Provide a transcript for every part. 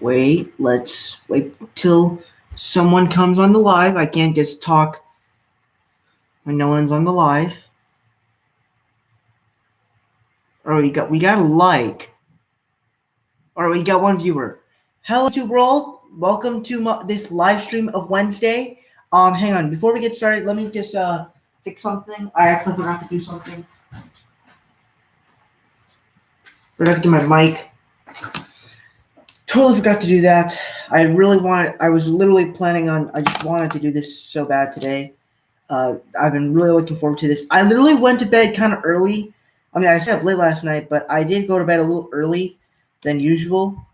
Wait, let's wait till someone comes on the live. I can't just talk when no one's on the live. Or we got a like. Or we got one viewer. Hello, YouTube world. Welcome to this live stream of Wednesday. Hang on. Before we get started, let me just fix something. I actually forgot to do something. Forgot to get my mic. Totally forgot to do that. I was literally planning on, I just wanted to do this so bad today. I've been really looking forward to this. I literally went to bed kind of early. I mean, I stayed up late last night, but I did go to bed a little early than usual.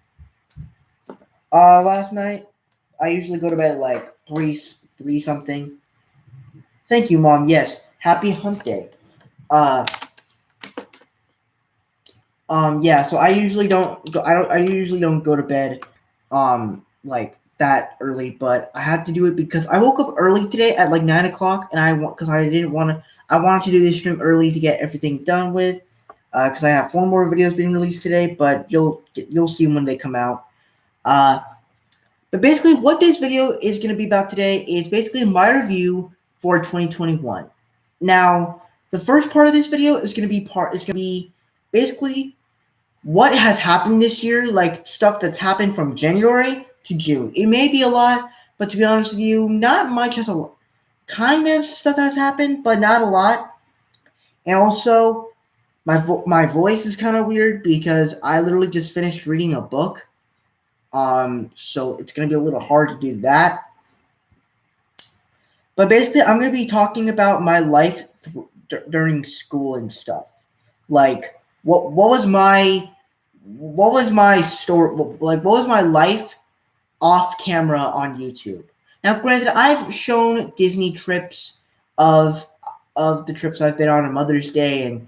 Last night, I usually go to bed at like 3 something. Thank you, Mom. Yes. Happy hump day. Yeah, so I usually don't go to bed like that early, but I had to do it because I woke up early today at like 9 o'clock, and I wanted to do this stream early to get everything done with, because I have 4 more videos being released today, but you'll see when they come out. But basically, what this video is going to be about today is basically my review for 2021. Now, the first part of this video is going to be basically what has happened this year, like stuff that's happened from January to June. It may be a lot, but to be honest with you, not much has kind of stuff has happened, but not a lot. And also, my voice is kind of weird because I literally just finished reading a book. So it's going to be a little hard to do that. But basically, I'm going to be talking about my life during school and stuff. Like, what was my story? Like, what was my life off camera on YouTube? Now, granted, I've shown Disney trips of the trips I've been on Mother's Day and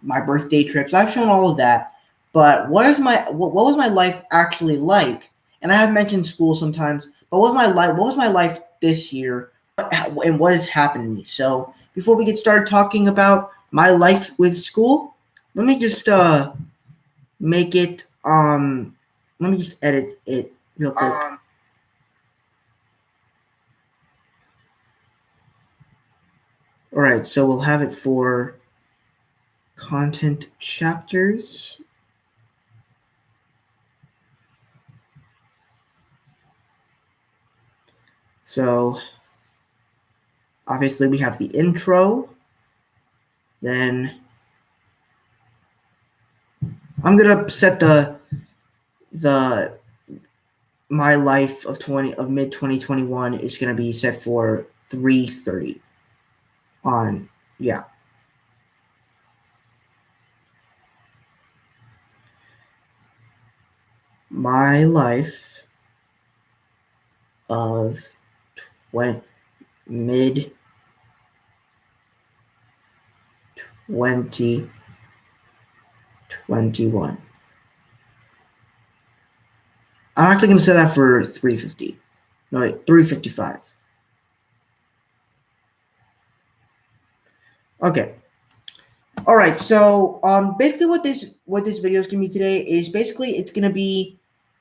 my birthday trips. I've shown all of that. But what was my life actually like? And I have mentioned school sometimes. But what was my life this year? And what has happened to me? So before we get started talking about my life with school, let me just make it. Let me just edit it real quick. All right, so we'll have it for content chapters. So obviously we have the intro. Then I'm gonna set my life of mid 2021 is gonna be set for 3:30 on, yeah. My life of mid 2021. I'm actually going to set that for 3:50. No, wait, 3:55. Okay. All right. So, basically, what this video is going to be today is basically it's going to be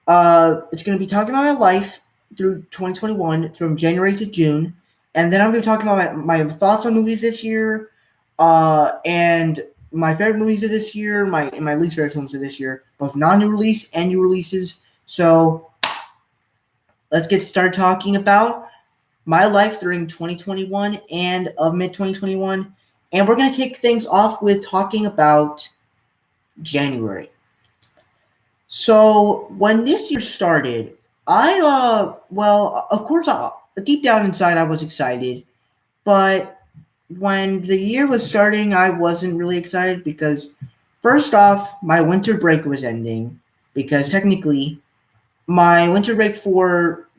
talking about my life through 2021 from January to June, and then I'm going to be talking about my thoughts on movies this year, and my favorite movies of this year, my least favorite films of this year, both non-new release and new releases. So let's get started talking about my life during 2021 and of mid 2021, and we're going to kick things off with talking about January. So when this year started, of course, deep down inside, I was excited, but when the year was starting, I wasn't really excited because, first off, my winter break was ending, because technically, my winter break for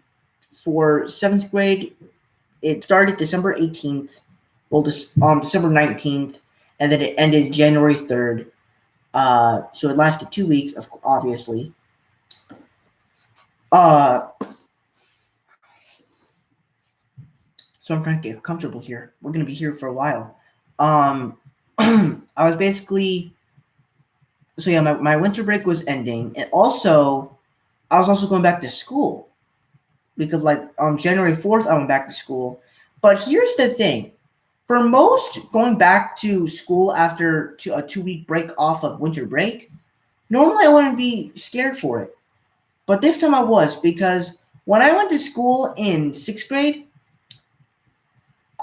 7th grade, it started December 18th, December 19th, and then it ended January 3rd. So it lasted 2 weeks, obviously. So I'm trying to get comfortable here. We're going to be here for a while. I was basically... So yeah, my winter break was ending. And also, I was also going back to school because like on January 4th I went back to school. But here's the thing. For most going back to school after a 2 week break off of winter break, normally I wouldn't be scared for it. But this time I was, because when I went to school in 6th grade,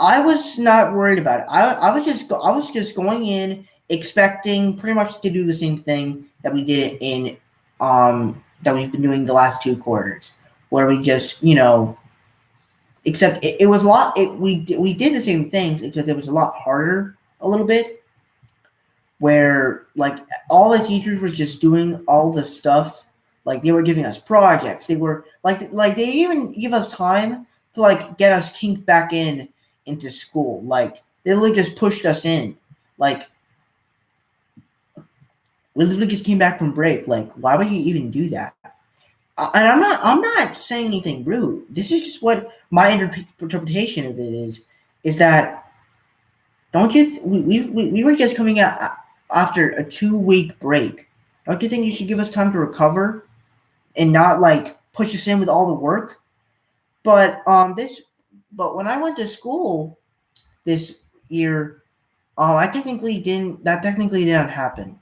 I was not worried about it. I was just going in expecting pretty much to do the same thing that we did in that we've been doing the last 2 quarters, where we just, except it was a lot. We did the same things, except it was a lot harder, a little bit, where like all the teachers was just doing all the stuff. Like they were giving us projects. They were like they even give us time to like get us kinked back into school. Like they literally just pushed us in. Like we literally just came back from break. Like why would you even do that? And I'm not saying anything rude. This is just what my interpretation of it is that don't you we were just coming out after a 2 week break. Don't you think you should give us time to recover and not like push us in with all the work? But when I went to school this year, that technically didn't happen.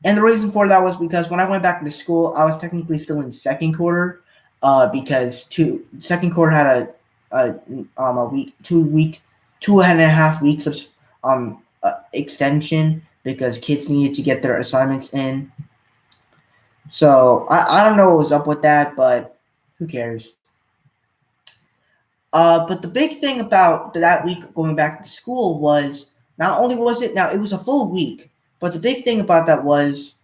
And the reason for that was because when I went back to school, I was technically still in second quarter, because second quarter had a week, 2 week, 2.5 weeks of extension because kids needed to get their assignments in. So I don't know what was up with that, but who cares? But the big thing about that week going back to school was not only was it was a full week, but the big thing about that was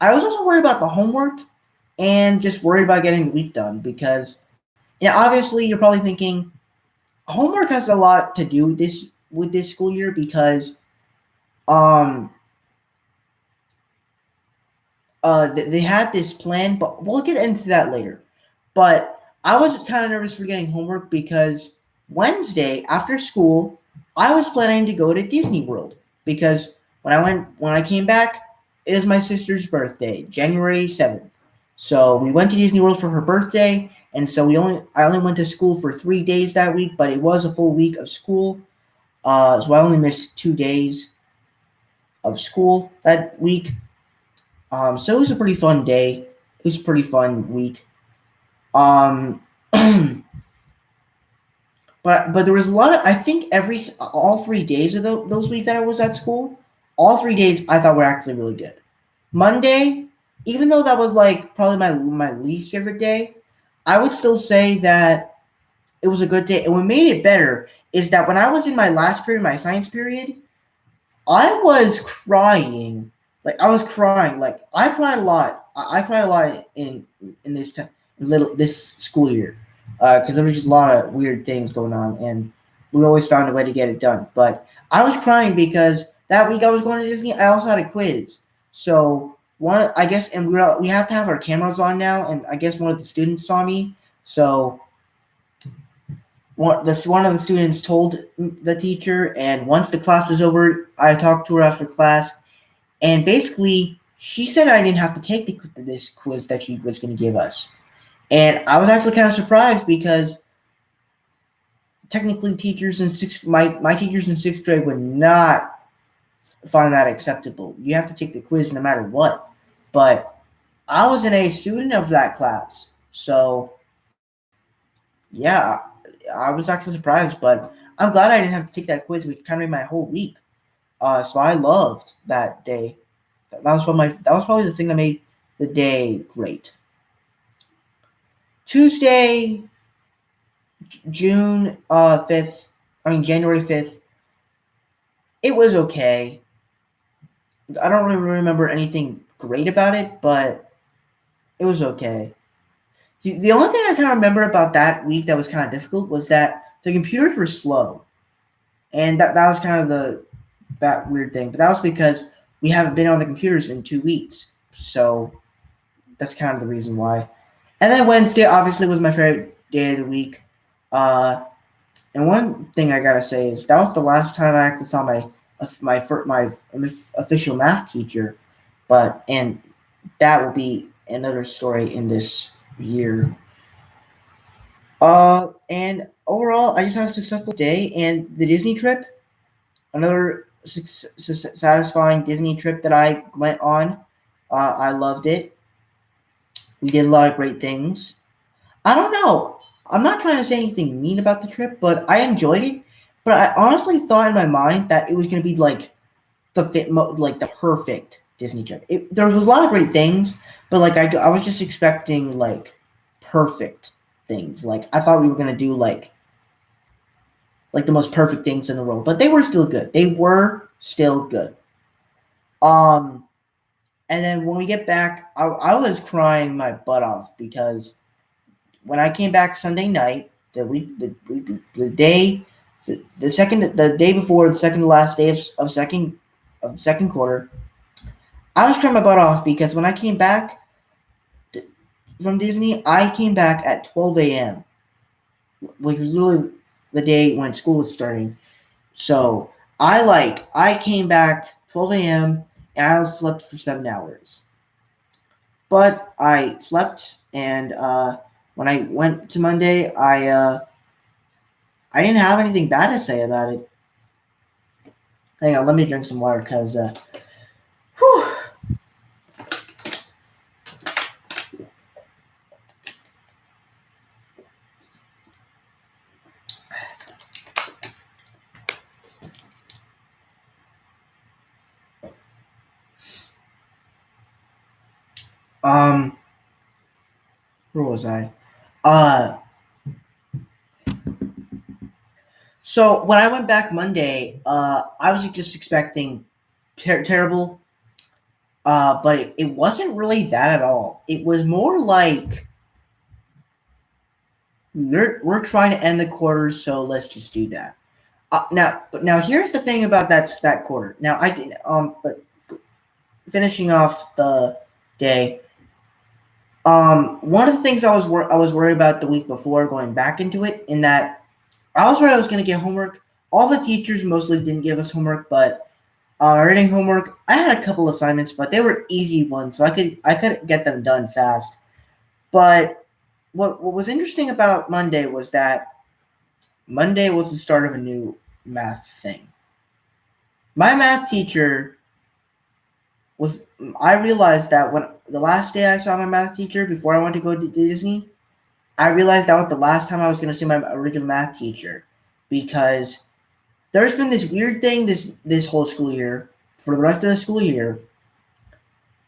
I was also worried about the homework and just worried about getting the week done because obviously you're probably thinking homework has a lot to do with this school year because they had this plan, but we'll get into that later. But I was kind of nervous for getting homework because Wednesday after school, I was planning to go to Disney World because when I came back, it was my sister's birthday, January 7th. So we went to Disney World for her birthday, and so I only went to school for 3 days that week, but it was a full week of school. So I only missed 2 days of school that week. So it was a pretty fun day. It was a pretty fun week. But there was a lot of, I think all 3 days of those weeks that I was at school, all 3 days I thought were actually really good. Monday, even though that was like probably my least favorite day, I would still say that it was a good day. And what made it better is that when I was in my last period, my science period, I was crying. Like I was crying. Like I cried a lot. I cried a lot in this school year because there was just a lot of weird things going on, and we always found a way to get it done. But I was crying because that week I was going to Disney. I also had a quiz, so I guess, and we have to have our cameras on now, and I guess one of the students saw me, so one of the students told the teacher, and once the class was over, I talked to her after class, and basically she said I didn't have to take this quiz that she was going to give us. And I was actually kind of surprised because technically teachers in my teachers in 6th grade would not find that acceptable. You have to take the quiz no matter what. But I was a student of that class. So yeah, I was actually surprised, but I'm glad I didn't have to take that quiz, which kind of made my whole week. So I loved that day. That was probably the thing that made the day great. Tuesday, January 5th, it was okay. I don't really remember anything great about it, but it was okay. The only thing I kind of remember about that week that was kind of difficult was that the computers were slow. And that was kind of that weird thing. But that was because we haven't been on the computers in 2 weeks. So that's kind of the reason why. And then Wednesday obviously was my favorite day of the week. And one thing I gotta say is that was the last time I actually saw my official math teacher. And that will be another story in this year. And overall, I just had a successful day, and the Disney trip, another satisfying Disney trip that I went on. I loved it. We did a lot of great things. I don't know. I'm not trying to say anything mean about the trip, but I enjoyed it. But I honestly thought in my mind that it was going to be like like the perfect Disney trip. There was a lot of great things, but like I was just expecting like perfect things. Like I thought we were going to do like the most perfect things in the world, but they were still good. They were still good. Um, and then when we get back, I was crying my butt off because when I came back Sunday night, the day, the day before the second to last day of the second quarter, I was crying my butt off because when I came back from Disney, I came back at 12 a.m., which was literally the day when school was starting. So I came back 12 a.m. and I slept for 7 hours. But I slept, and when I went to Monday, I didn't have anything bad to say about it. Hang on, let me drink some water because whew. Where was I? Uh, so when I went back Monday, I was just expecting terrible. But it wasn't really that at all. It was more like we're trying to end the quarter, so let's just do that. Now here's the thing about that quarter. Now I did but finishing off the day. One of the things I was worried about the week before going back into it, in that I was worried I was going to get homework. All the teachers mostly didn't give us homework, but reading homework, I had a couple assignments, but they were easy ones, so I could get them done fast. But what was interesting about Monday was that Monday was the start of a new math thing. My math teacher was. I realized that when the last day I saw my math teacher before I went to go to Disney, I realized that was the last time I was going to see my original math teacher, because there's been this weird thing this whole school year, for the rest of the school year,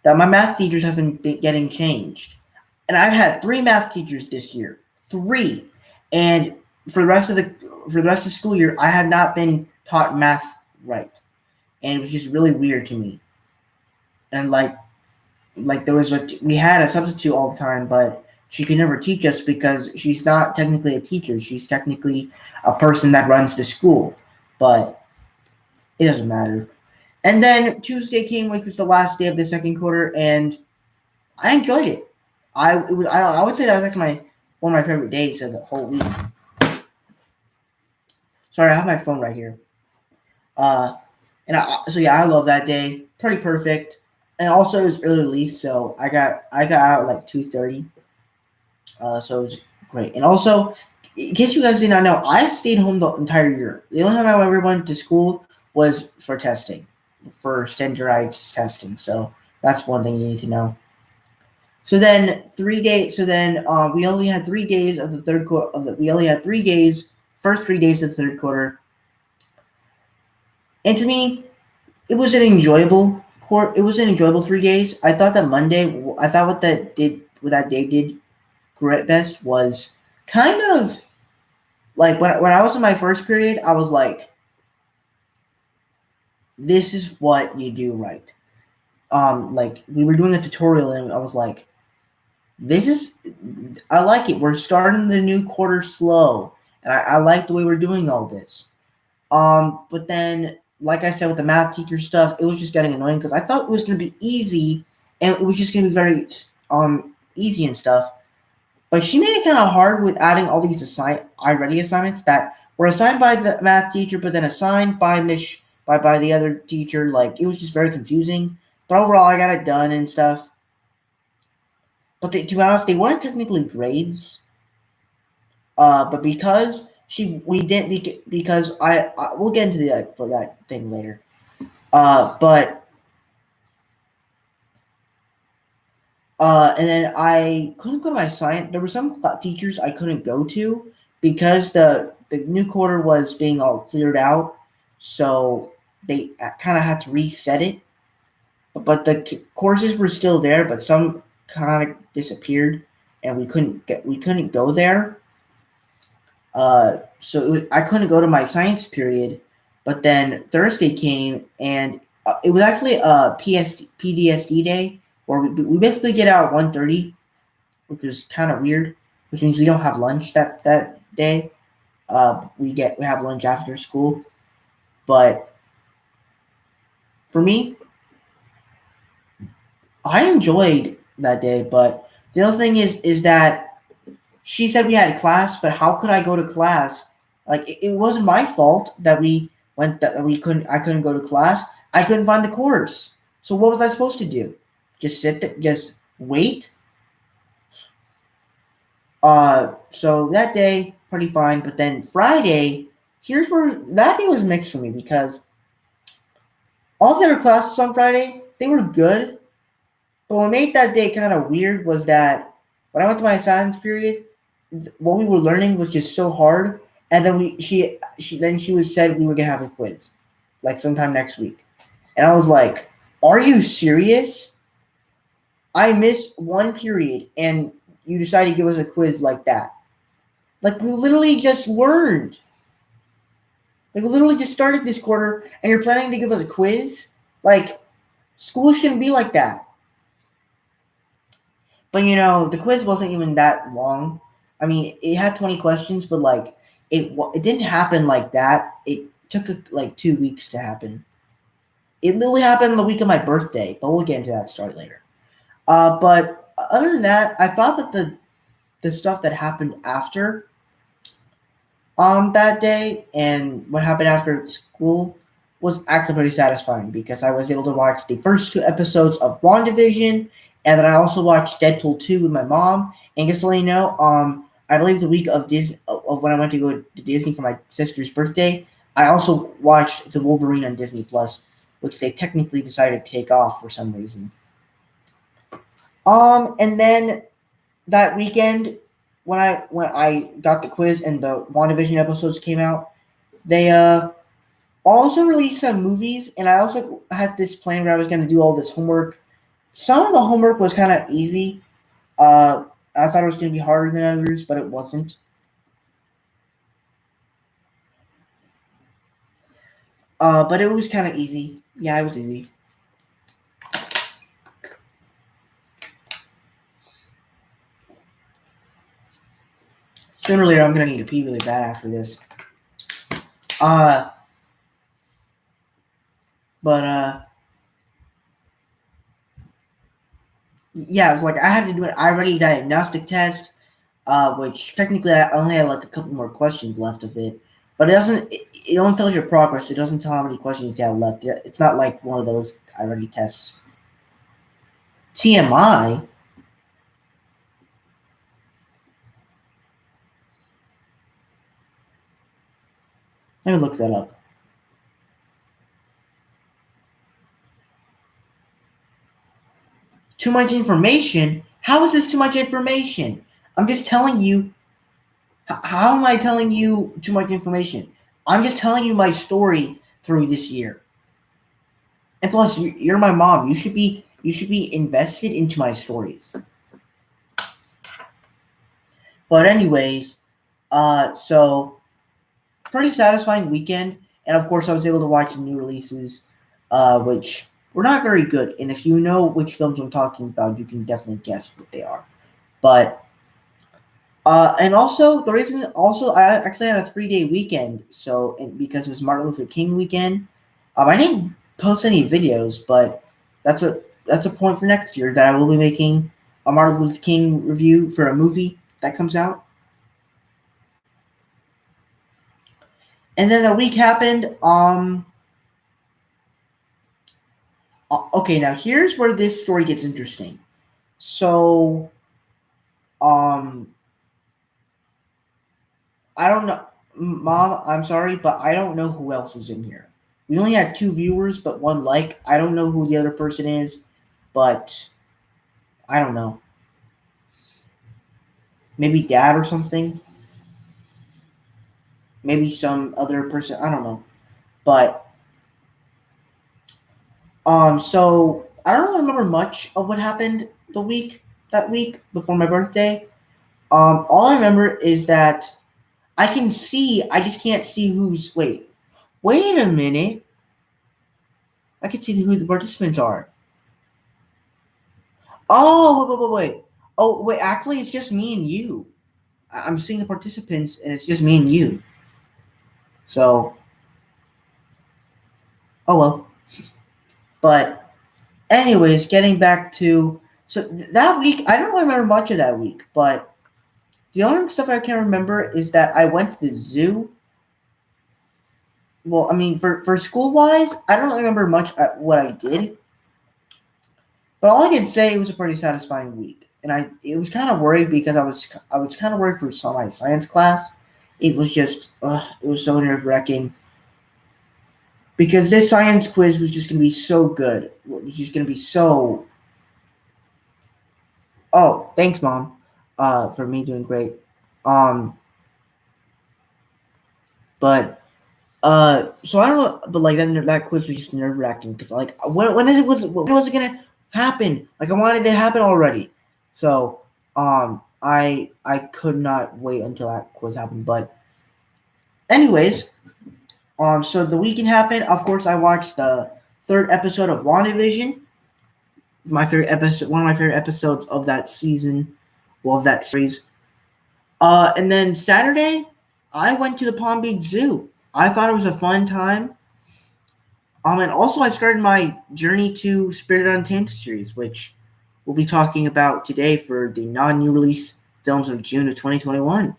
that my math teachers have been getting changed. And I've had 3 math teachers this year. 3. And for the rest of the school year, I have not been taught math right. And it was just really weird to me. And like there was we had a substitute all the time, but she could never teach us because she's not technically a teacher. She's technically a person that runs the school. But it doesn't matter. And then Tuesday came, which was the last day of the second quarter, and I enjoyed it. I would say that was actually one of my favorite days of the whole week. Sorry, I have my phone right here. So yeah, I love that day. Pretty perfect. And also it was early release, so I got out at like 2:30. So it was great. And also, in case you guys did not know, I stayed home the entire year. The only time I ever went to school was for testing, for standardized testing. So that's one thing you need to know. So then 3 days. So then we only had 3 days of the third quarter. We only had 3 days. First 3 days of the third quarter. And to me, it was an enjoyable It was an enjoyable 3 days. I thought that Monday. I thought what that day did great best was kind of like when I was in my first period, I was like, this is what you do right. Like we were doing a tutorial and I was like, I like it. We're starting the new quarter slow, and I like the way we're doing all this. But then, like I said, with the math teacher stuff, it was just getting annoying because I thought it was going to be easy, and it was just going to be very easy and stuff. But she made it kind of hard with adding all these iReady assignments that were assigned by the math teacher, but then assigned by by the other teacher. Like it was just very confusing. But overall, I got it done and stuff. But to be honest, they weren't technically grades. But because we didn't because I we'll get into that thing later. But and then I couldn't go to my science. There were some teachers I couldn't go to because the new quarter was being all cleared out, so they kind of had to reset it. But the courses were still there, but some kind of disappeared, and we couldn't go there. I couldn't go to my science period, but then Thursday came, and it was actually a PDSD day where we basically get out at 1:30, which is kind of weird, which means we don't have lunch that day. We have lunch after school, but for me, I enjoyed that day. But the other thing is that she said we had class, but how could I go to class? Like it wasn't my fault that we couldn't I couldn't go to class. I couldn't find the course. So what was I supposed to do? Just sit there, just wait? So that day pretty fine, but then Friday, here's where that day was mixed for me because all the other classes on Friday, they were good. But what made that day kind of weird was that when I went to my science period, what we were learning was just so hard. And then she was said we were gonna have a quiz, like sometime next week. And I was like, "Are you serious? I missed one period, and you decided to give us a quiz like that? Like we literally just learned. Like we literally just started this quarter, and you're planning to give us a quiz? Like school shouldn't be like that." But the quiz wasn't even that long. I mean, it had 20 questions, but like it didn't happen like that. It took like 2 weeks to happen. It literally happened the week of my birthday, but we'll get into that story later. But other than that, I thought that the stuff that happened after that day and what happened after school was actually pretty satisfying because I was able to watch the first 2 episodes of WandaVision, and then I also watched Deadpool 2 with my mom. And just to let you know, I believe the week of of when I went to go to Disney for my sister's birthday, I also watched the Wolverine on Disney Plus, which they technically decided to take off for some reason. And then that weekend, when I got the quiz and the WandaVision episodes came out, they also released some movies, and I also had this plan where I was going to do all this homework. Some of the homework was kind of easy. I thought it was going to be harder than others, but it wasn't. But it was kind of easy. Yeah, it was easy. Sooner or later, I'm going to need to pee really bad after this. But yeah, it was like I had to do an iReady diagnostic test, which technically I only had like a couple more questions left of it. But it only tells your progress. It doesn't tell how many questions you have left. It's not like one of those iReady tests. TMI? Let me look that up. Too much information? How is this too much information? I'm just telling you. How am I telling you too much information? I'm just telling you my story through this year. And plus, you're my mom. You should be invested into my stories. But anyways, so pretty satisfying weekend, and of course, I was able to watch some new releases, which were not very good. And if you know which films I'm talking about, you can definitely guess what they are. But and also the reason also I actually had a 3-day weekend, so because it was Martin Luther King weekend, I didn't post any videos, but that's a point for next year that I will be making a Martin Luther King review for a movie that comes out. And then the week happened. Okay, now here's where this story gets interesting. So Um, I don't know, Mom. I'm sorry, but I don't know who else is in here. We only had 2 viewers, but 1 like. I don't know who the other person is, but I don't know. Maybe Dad or something. Maybe some other person. I don't know. But so I don't really remember much of what happened that week before my birthday. All I remember is that I can see. I just can't see who's. Wait a minute. I can see who the participants are. Oh, wait. Oh, wait. Actually, it's just me and you. I'm seeing the participants, and it's just me and you. So, oh well. But, anyways, getting back to that week, I don't remember much of that week, but the only stuff I can remember is that I went to the zoo. Well, I mean, for school wise, I don't remember much at what I did, but all I can say it was a pretty satisfying week, and it was kind of worried because I was kind of worried for my science class. It was just it was so nerve wracking because this science quiz was just going to be so good. It was just going to be so. Oh, thanks, Mom, for me doing great. Um, but so I don't know, but like that quiz was just nerve wracking because like when was it gonna happen? Like I wanted it to happen already. So I could not wait until that quiz happened. But anyways, so the weekend happened. Of course, I watched the third episode of WandaVision. My favorite episode, one of my favorite episodes of that season, well, of that series. And then Saturday, I went to the Palm Beach Zoo. I thought it was a fun time. And also I started my journey to Spirit Untamed series, which we'll be talking about today for the non-new release films of June of 2021.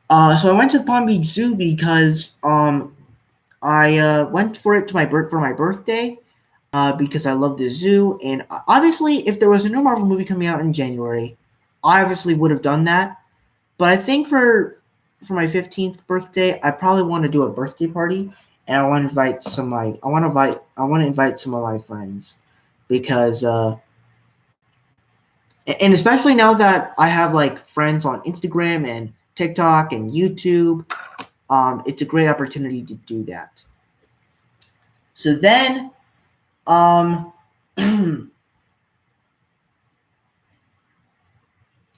So I went to the Palm Beach Zoo because I went for it to for my birthday because I love the zoo, and obviously if there was a new Marvel movie coming out in January, I obviously would have done that. But I think for my 15th birthday, I probably want to do a birthday party, and I want to invite I want to invite some of my friends because and especially now that I have like friends on Instagram and TikTok and YouTube, it's a great opportunity to do that. So then, um,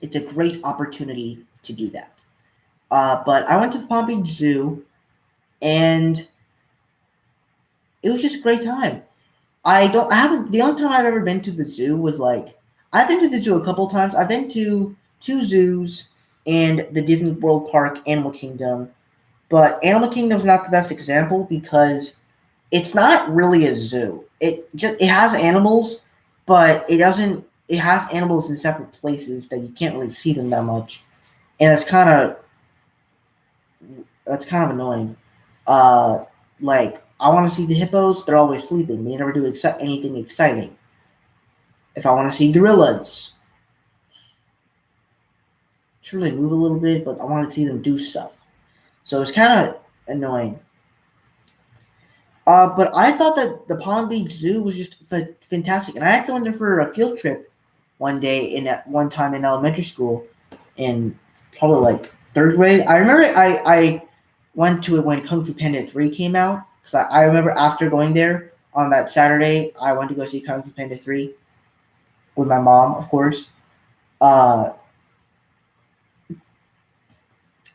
it's a great opportunity to do that. But I went to the Palm Beach Zoo, and it was just a great time. I haven't, the only time I've ever been to the zoo was like, I've been to the zoo a couple times. I've been to 2 zoos and the Disney World Park, Animal Kingdom. But Animal Kingdom is not the best example because it's not really a zoo. It has animals, but it has animals in separate places that you can't really see them that much. And that's kind of annoying. Uh, like I want to see the hippos, they're always sleeping. They never do anything exciting. If I want to see gorillas, sure they move a little bit, but I want to see them do stuff. So it's kind of annoying. But I thought that the Palm Beach Zoo was just fantastic, and I actually went there for a field trip one time in elementary school, in probably like third grade. I remember I went to it when Kung Fu Panda 3 came out because I remember after going there on that Saturday, I went to go see Kung Fu Panda 3 with my mom, of course. Uh,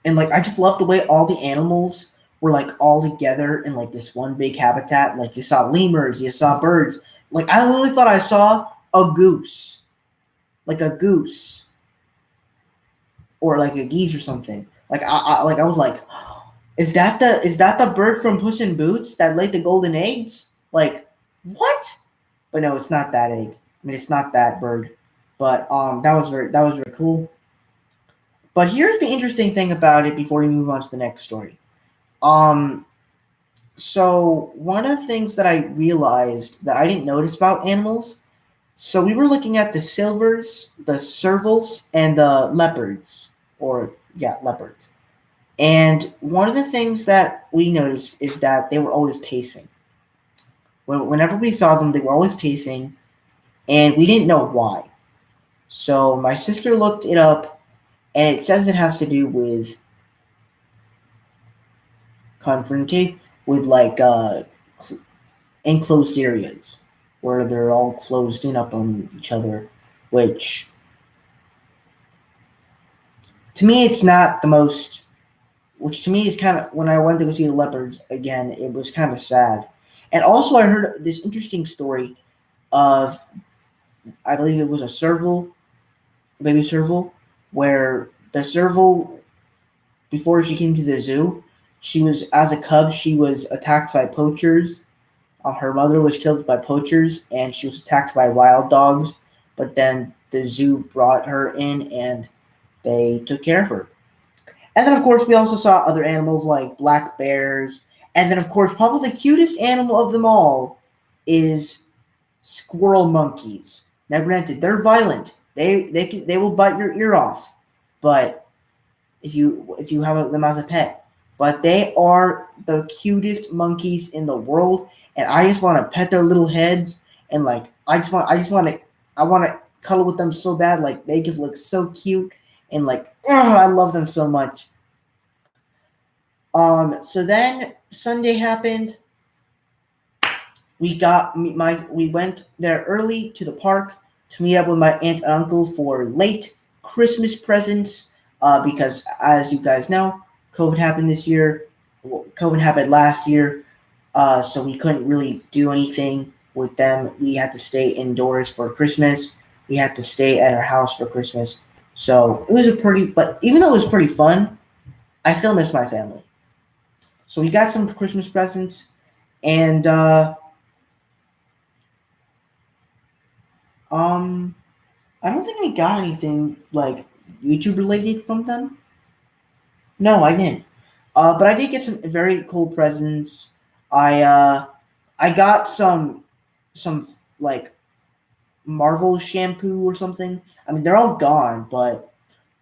and like I just loved the way all the animals were like all together in like this one big habitat. Like you saw lemurs, you saw birds. Like I literally thought I saw a goose, like a goose, or like a geese or something. Like I was like, is that the bird from Puss in Boots that laid the golden eggs? Like what? But no, it's not that egg. I mean, it's not that bird. But that was very cool. But here's the interesting thing about it before we move on to the next story. Um, so one of the things that I realized that I didn't notice about animals So we were looking at the silvers, the servals, and the leopards, or yeah, leopards. And one of the things that we noticed is that they were always pacing. Whenever we saw them, they were always pacing, and we didn't know why. So my sister looked it up, and it says it has to do with confronting with like enclosed areas where they're all closed in up on each other, which to me it's not the most. Which to me is kind of when I went to go see the leopards again, it was kind of sad. And also, I heard this interesting story of I believe it was a serval, baby serval, where the serval before she came to the zoo, she was as a cub she was attacked by poachers. Her mother was killed by poachers, and she was attacked by wild dogs. But then the zoo brought her in, and they took care of her. And then, of course, we also saw other animals like black bears. And then, of course, probably the cutest animal of them all is squirrel monkeys. Now, granted, they're violent. They will bite your ear off, but if you have them as a pet, but they are the cutest monkeys in the world, and I just want to pet their little heads and like I want to cuddle with them so bad. Like they just look so cute and like I love them so much. So then Sunday happened. We went there early to the park to meet up with my aunt and uncle for late Christmas presents. Because as you guys know, COVID happened this year. Well, COVID happened last year, so we couldn't really do anything with them. We had to stay indoors for Christmas. We had to stay at our house for Christmas. So it was but even though it was pretty fun, I still miss my family. So we got some Christmas presents, and I don't think I got anything like YouTube related from them. No, I didn't. But I did get some very cool presents. I got some like Marvel shampoo or something. I mean, they're all gone, but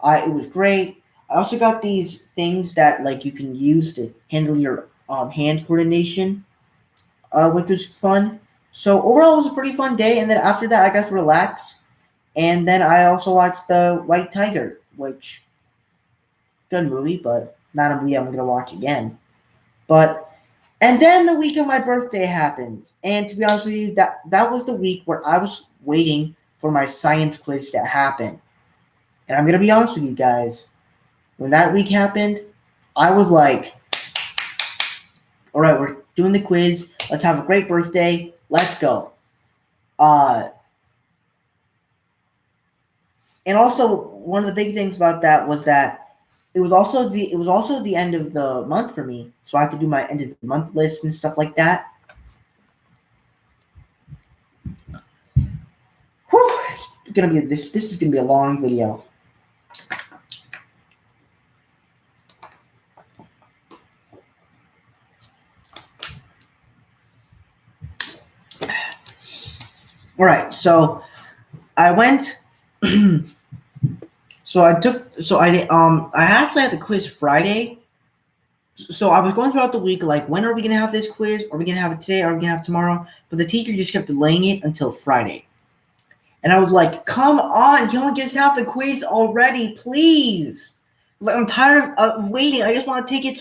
it was great. I also got these things that like you can use to handle your hand coordination, which was fun. So overall, it was a pretty fun day. And then after that, I got to relax. And then I also watched the White Tiger, which good movie, but not a movie I'm gonna watch again. But and then the week of my birthday happened, and to be honest with you, that was the week where I was waiting for my science quiz to happen. And I'm gonna be honest with you guys, when that week happened, I was like, "All right, we're doing the quiz. Let's have a great birthday. Let's go." And also one of the big things about that was that it was also the end of the month for me, so I had to do my end of the month list and stuff like that. Whew, it's gonna be this is gonna be a long video. All right, so I went. I actually had the quiz Friday. So I was going throughout the week, like, when are we gonna have this quiz? Are we gonna have it today? Are we gonna have it tomorrow? But the teacher just kept delaying it until Friday, and I was like, "Come on, you don't just have the quiz already, please." I was like, I'm tired of waiting. I just want to take it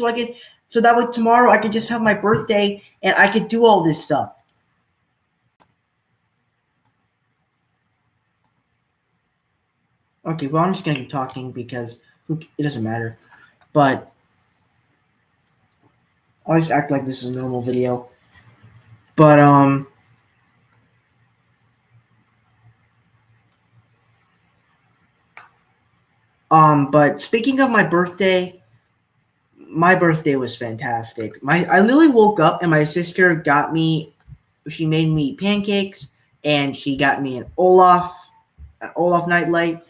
so that way tomorrow I could just have my birthday and I could do all this stuff. Okay, well, I'm just gonna keep talking because it doesn't matter. But I'll just act like this is a normal video. But but speaking of my birthday was fantastic. I literally woke up and my sister she made me pancakes and she got me an Olaf nightlight,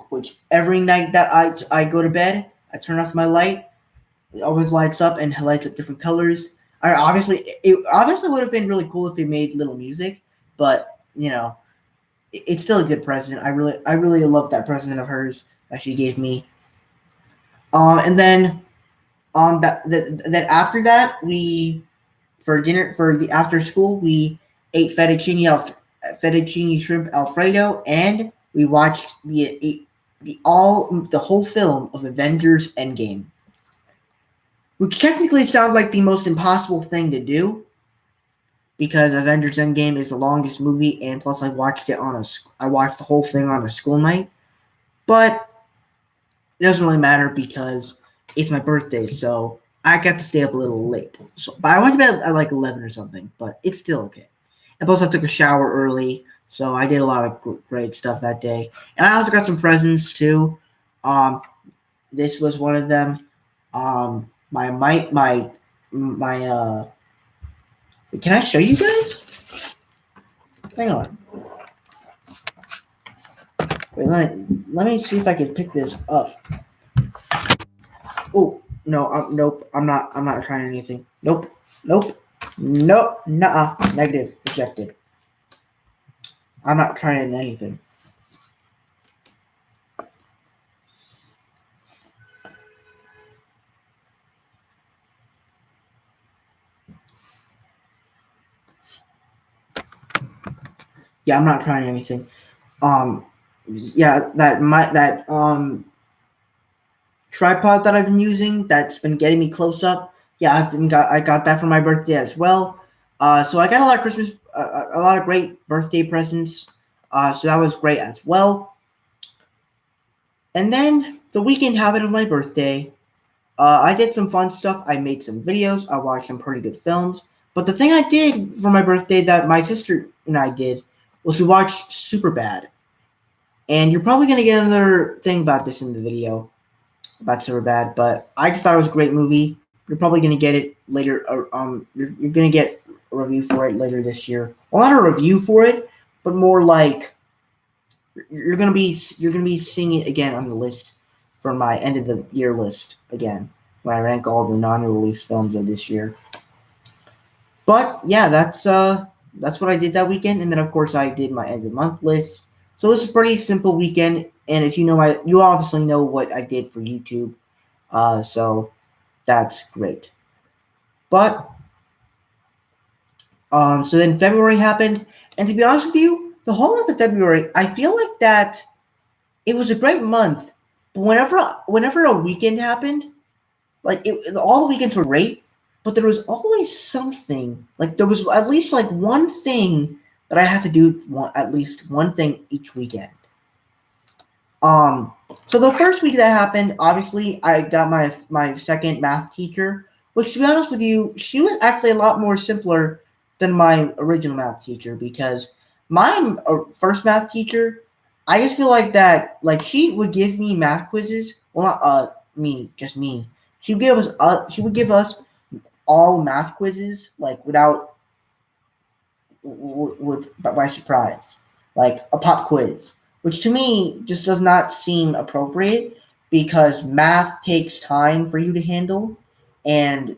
which every night that I go to bed, I turn off my light. It always lights up and lights up different colors. It obviously would have been really cool if they made little music, but it's still a good present. I really love that present of hers that she gave me. And then that after that we for dinner for the after school we ate fettuccine shrimp alfredo, and we watched the whole film of Avengers Endgame, which technically sounds like the most impossible thing to do because Avengers Endgame is the longest movie, and plus I watched the whole thing on a school night, but it doesn't really matter because it's my birthday, so I got to stay up a little late. So, but I went to bed at like 11 or something, but it's still okay. And plus, I took a shower early, so I did a lot of great stuff that day. And I also got some presents too. Um, this was one of them. My Can I show you guys? Hang on. Wait, let me see if I can pick this up. Oh no, nope. I'm not trying anything. Nope. Nope. Nope. Nuh-uh. Negative. Rejected. I'm not trying anything. Yeah, I'm not trying anything. Yeah, that tripod that I've been using that's been getting me close up. Yeah, I got that for my birthday as well. So I got a lot of a lot of great birthday presents. So that was great as well. And then the weekend happened of my birthday. I did some fun stuff. I made some videos. I watched some pretty good films. But the thing I did for my birthday that my sister and I did was we watched Superbad. And you're probably gonna get another thing about this in the video about Superbad, but I just thought it was a great movie. You're probably gonna get it later. You're gonna get a review for it later this year. Well, not a review for it, but more like you're gonna be seeing it again on the list for my end of the year list again when I rank all the non-released films of this year. But yeah, that's what I did that weekend, and then of course I did my end of the month list. So it was a pretty simple weekend, and if you know you obviously know what I did for YouTube, so that's great. But so then February happened, and to be honest with you, the whole month of February, I feel like that it was a great month. But whenever a weekend happened, all the weekends were great, but there was always something. Like there was at least like one thing that I had to do at least one thing each weekend. So the first week that happened, obviously, I got my second math teacher, which to be honest with you, she was actually a lot more simpler than my original math teacher because my first math teacher, I just feel like that, like she would give me math quizzes. Well, not me, just me. She would give us all math quizzes like without by surprise, like a pop quiz, which to me just does not seem appropriate because math takes time for you to handle, and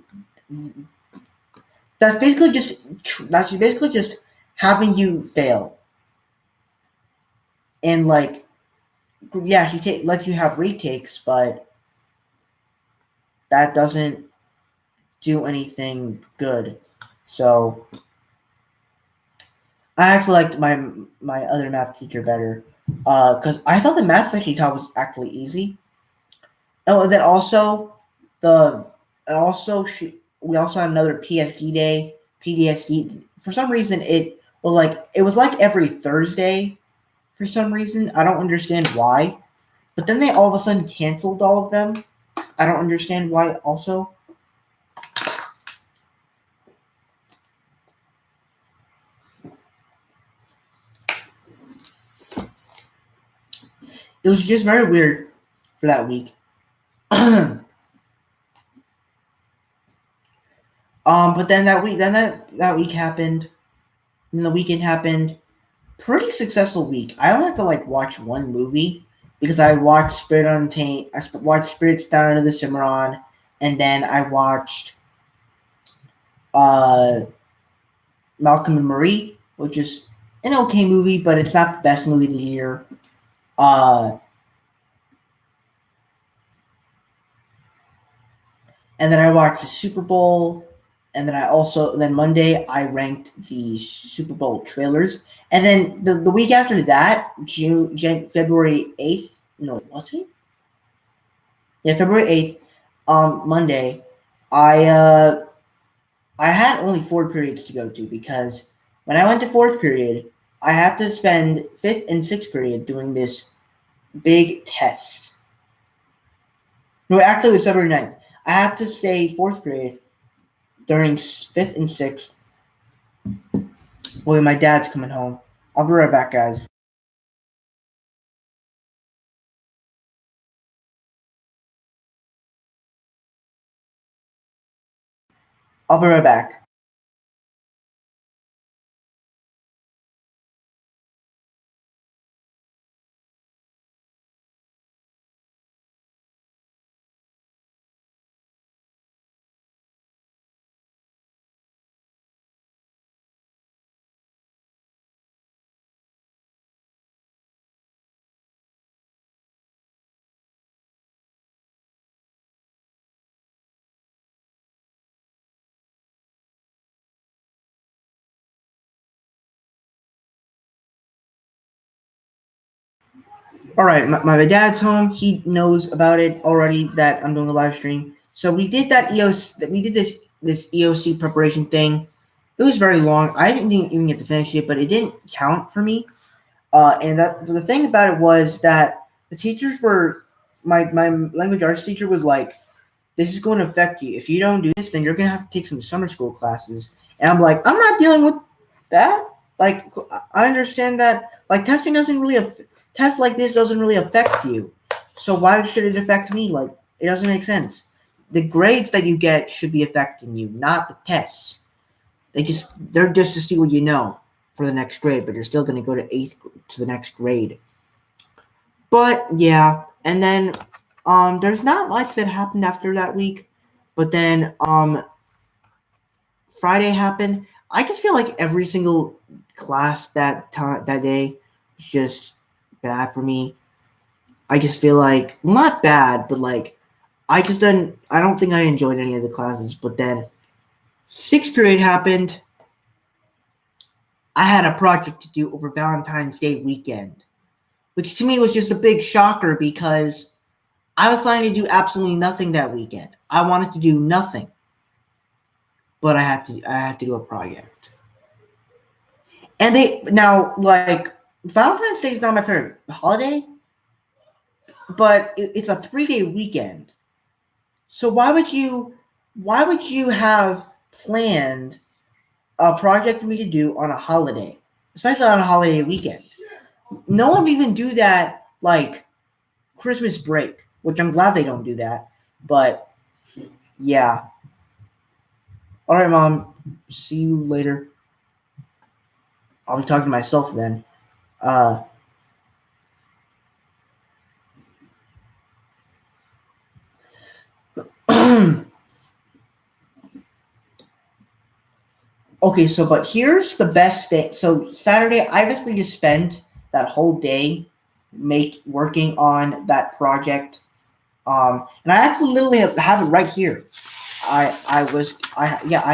that's basically just having you fail. And like, yeah, lets you have retakes, but that doesn't do anything good. So I actually liked my other math teacher better because I thought the math that she taught was actually easy. Oh, and then also the and also she we also had another PSD day. PDSD, for some reason it was like every Thursday for some reason. I don't understand why. But then they all of a sudden canceled all of them. I don't understand why also. It was just very weird for that week. But then that week happened. And the weekend happened. Pretty successful week. I only had to like watch one movie because I watched watched Spirits Down into the Cimarron, and then I watched uh Malcolm and Marie, which is an okay movie, but it's not the best movie of the year. Uh, and then I watched the Super Bowl, and then Monday I ranked the Super Bowl trailers, and then the week after that, February 8th. No, was it? Yeah, February 8th. Monday, I I had only 4 periods to go to because when I went to fourth period, I had to spend fifth and sixth period doing this big test. No, actually, it was February 9th. I had to stay fourth period during fifth and sixth. Boy, my dad's coming home. I'll be right back, guys. I'll be right back. All right, my dad's home. He knows about it already that I'm doing a live stream. So we did that EOC. We did this EOC preparation thing. It was very long. I didn't even get to finish it, but it didn't count for me. And that the thing about it was that the teachers were my language arts teacher was like, "This is going to affect you. If you don't do this, then you're going to have to take some summer school classes." And I'm like, "I'm not dealing with that. Like, I understand that. Like, testing doesn't really tests like this doesn't really affect you. So why should it affect me? Like, it doesn't make sense. The grades that you get should be affecting you, not the tests. They're just to see what you know for the next grade, but you're still going to go to the next grade. But yeah, and then there's not much that happened after that week. But then Friday happened. I just feel like every single class that day was just bad for me. I just feel like, well, not bad, but like I don't think I enjoyed any of the classes. But then sixth period happened. I had a project to do over Valentine's Day weekend, which to me was just a big shocker because I was planning to do absolutely nothing that weekend. I wanted to do nothing, but I had to do a project. And they now like Valentine's Day is not my favorite holiday, but it's a 3-day weekend. So why would you have planned a project for me to do on a holiday, especially on a holiday weekend? No one would even do that like Christmas break, which I'm glad they don't do that. But yeah. All right, Mom. See you later. I'll be talking to myself then. Uh, okay, so but here's the best thing. So Saturday, I basically just spent that whole day working on that project. And I actually literally have it right here. I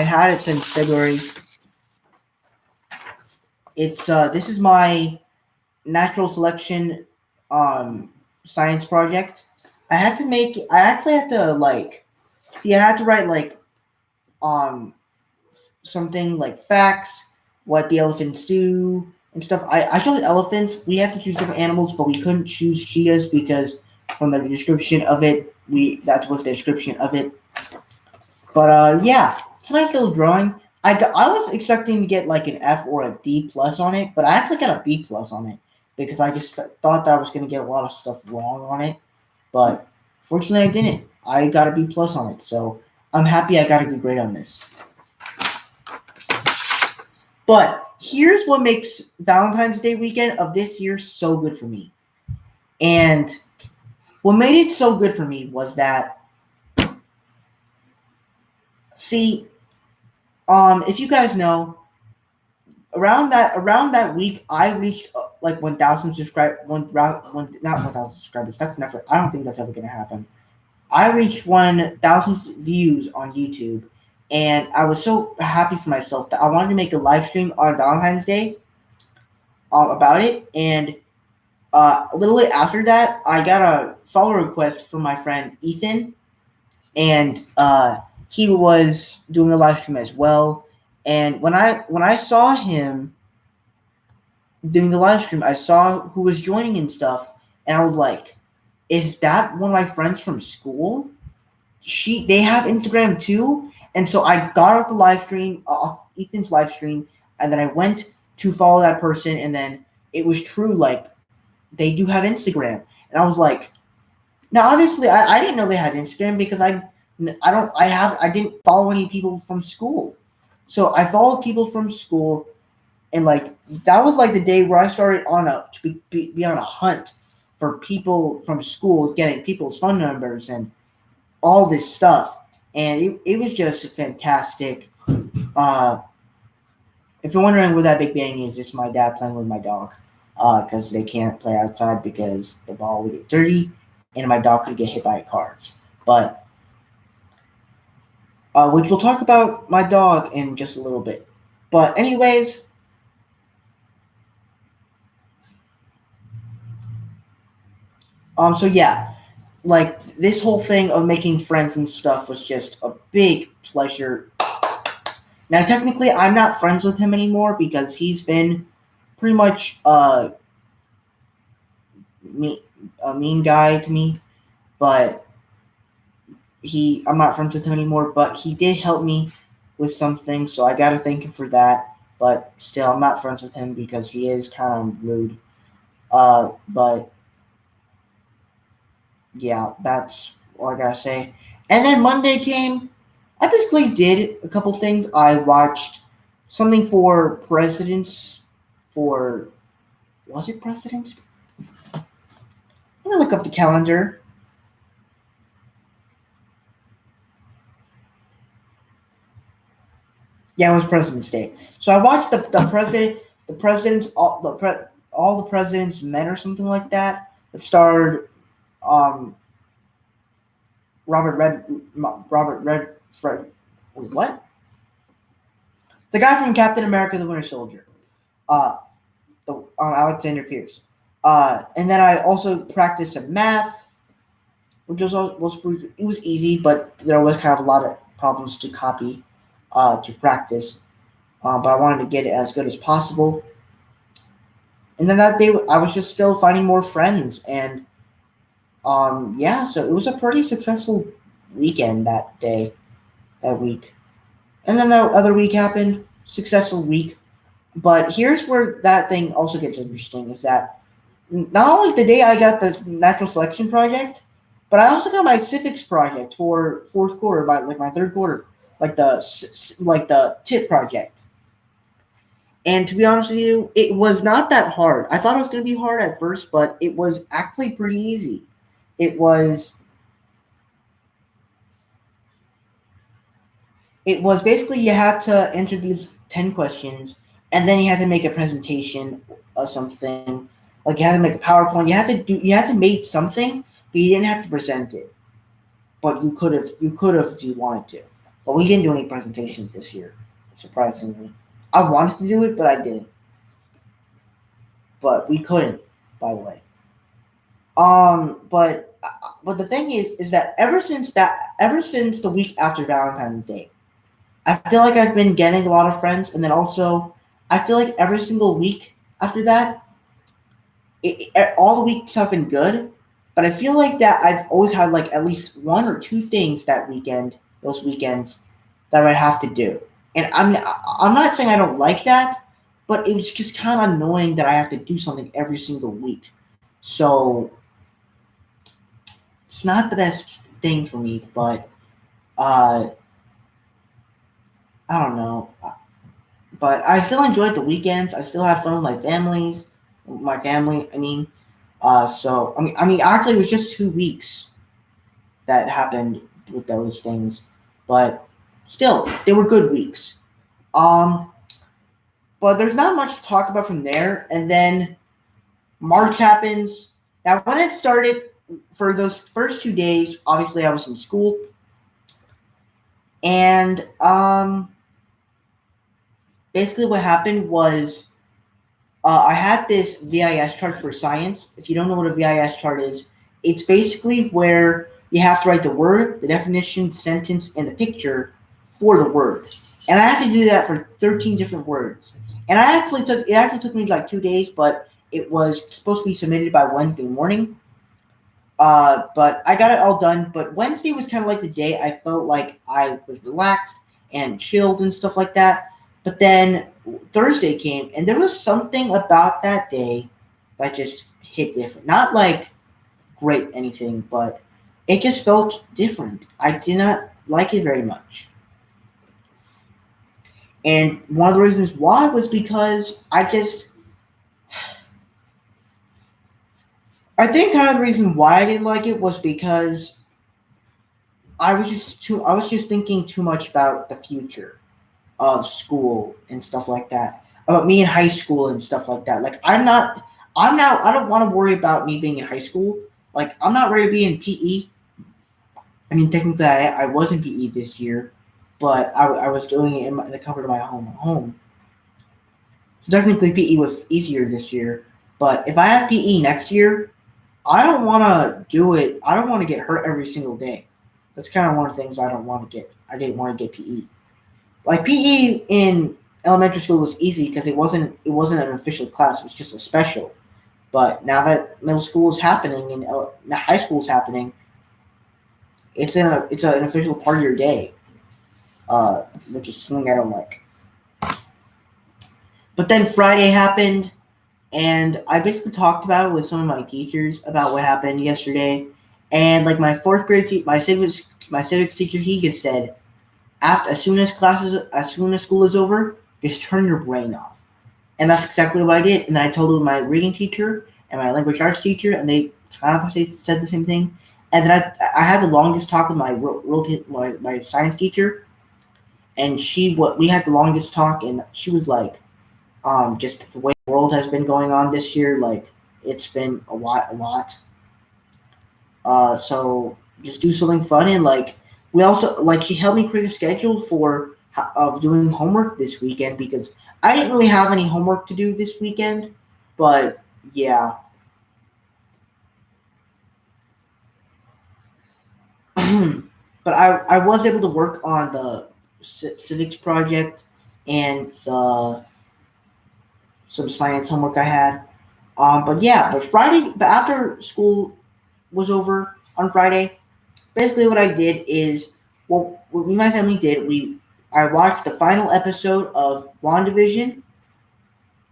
had it since February. It's this is my natural selection science project. I actually had to like see I had to write like um something like facts, what the elephants do and stuff. I chose elephants. We had to choose different animals, but we couldn't choose cheetahs because from the description of it, that was the description of it. But yeah, it's a nice little drawing. I was expecting to get like an F or a D plus on it, but I actually got a B plus on it because I just thought that I was gonna get a lot of stuff wrong on it, but fortunately I didn't. I got a B plus on it, so I'm happy I got a good grade on this. But here's what makes Valentine's Day weekend of this year so good for me, and what made it so good for me was that see if you guys know, around that week, I reached like 1,000 subscribers. Not 1,000 subscribers. That's never. I don't think that's ever gonna happen. I reached 1,000 views on YouTube, and I was so happy for myself that I wanted to make a live stream on Valentine's Day about it. And a little bit after that, I got a follow request from my friend Ethan, and he was doing a live stream as well. And when I saw him doing the live stream, I saw who was joining and stuff, and I was like, "Is that one of my friends from school? They have Instagram too." And so I got off the live stream, off Ethan's live stream, and then I went to follow that person, and then it was true. Like they do have Instagram, and I was like, now obviously I didn't know they had Instagram because I didn't follow any people from school, so I followed people from school, and like that was like the day where I started be on a hunt for people from school, getting people's phone numbers and all this stuff, and it was just fantastic. Uh, if you're wondering where that big bang is, it's my dad playing with my dog, because they can't play outside because the ball would get dirty, and my dog could get hit by cars. But which we'll talk about my dog in just a little bit. But anyways, so yeah, like this whole thing of making friends and stuff was just a big pleasure. Now, technically, I'm not friends with him anymore because he's been pretty much me, a mean guy to me. But I'm not friends with him anymore. But he did help me with something, so I gotta thank him for that. But still, I'm not friends with him because he is kind of rude. But yeah, that's all I gotta say. And then Monday came. I basically did a couple things. I watched something for Presidents. For Was it Presidents? Let me look up the calendar. Yeah, it was President's Day. So I watched the presidents, all the presidents men or something like that. That starred um, Robert Red, Robert Red, Fred, wait, what? The guy from Captain America: The Winter Soldier, uh, Alexander Pierce. And then I also practiced some math, which it was easy, but there was kind of a lot of problems to copy, to practice. But I wanted to get it as good as possible. And then that day, I was just still finding more friends, and yeah, so it was a pretty successful weekend that week. And then the other week happened, successful week. But here's where that thing also gets interesting: is that not only the day I got the natural selection project, but I also got my civics project for fourth quarter, my third quarter, like the tip project. And to be honest with you, it was not that hard. I thought it was going to be hard at first, but it was actually pretty easy. It was it was basically you had to answer these 10 questions, and then you had to make a presentation of something. Like you had to make a PowerPoint. You had to make something, but you didn't have to present it. But you could have if you wanted to. But we didn't do any presentations this year, surprisingly. I wanted to do it, but I didn't. But we couldn't, by the way. But the thing is that ever since the week after Valentine's Day, I feel like I've been getting a lot of friends, and then also I feel like every single week after that, all the weeks have been good, but I feel like that I've always had like at least one or two things those weekends, that I have to do, and I'm not saying I don't like that, but it was just kind of annoying that I have to do something every single week. So it's not the best thing for me, but uh, I don't know. But I still enjoyed the weekends. I still had fun with my family. I mean, so actually, it was just 2 weeks that happened with those things, but still, they were good weeks. Um, But there's not much to talk about from there. And then March happens. Now, when it started, for those first 2 days, obviously I was in school. And basically what happened was I had this VIS chart for science. If you don't know what a VIS chart is, it's basically where you have to write the word, the definition, the sentence, and the picture for the word. And I had to do that for 13 different words. And it actually took me like 2 days, but it was supposed to be submitted by Wednesday morning. But I got it all done. But Wednesday was kind of like the day I felt like I was relaxed and chilled and stuff like that. But then Thursday came, and there was something about that day that just hit different. Not like great anything, but it just felt different. I did not like it very much. And one of the reasons why was because I think kind of the reason why I didn't like it was because I was just thinking too much about the future of school and stuff like that. About me in high school and stuff like that. Like I don't want to worry about me being in high school. Like I'm not ready to be in PE. I mean, technically I was in PE this year, but I was doing it in the comfort of my home. So technically PE was easier this year. But if I have PE next year, I don't want to do it. I don't want to get hurt every single day. That's kind of one of the things I don't want to get. I didn't want to get PE. Like PE in elementary school was easy because it wasn't an official class. It was just a special. But now that middle school is happening and now high school is happening, it's an official part of your day, which is something I don't like. But then Friday happened, and I basically talked about it with some of my teachers about what happened yesterday. And like my fourth grade, my civics teacher, he just said, after as soon as school is over, just turn your brain off. And that's exactly what I did. And then I told my reading teacher and my language arts teacher, and they kind of said the same thing. And then I had the longest talk with my science teacher, and we had the longest talk, and she was like, just the way the world has been going on this year, like it's been a lot. So just do something fun, and like we also like she helped me create a schedule of doing homework this weekend because I didn't really have any homework to do this weekend, but yeah. But I was able to work on the civics project and some science homework I had. But yeah, but after school was over on Friday, basically what I did is what me and my family did. I watched the final episode of WandaVision.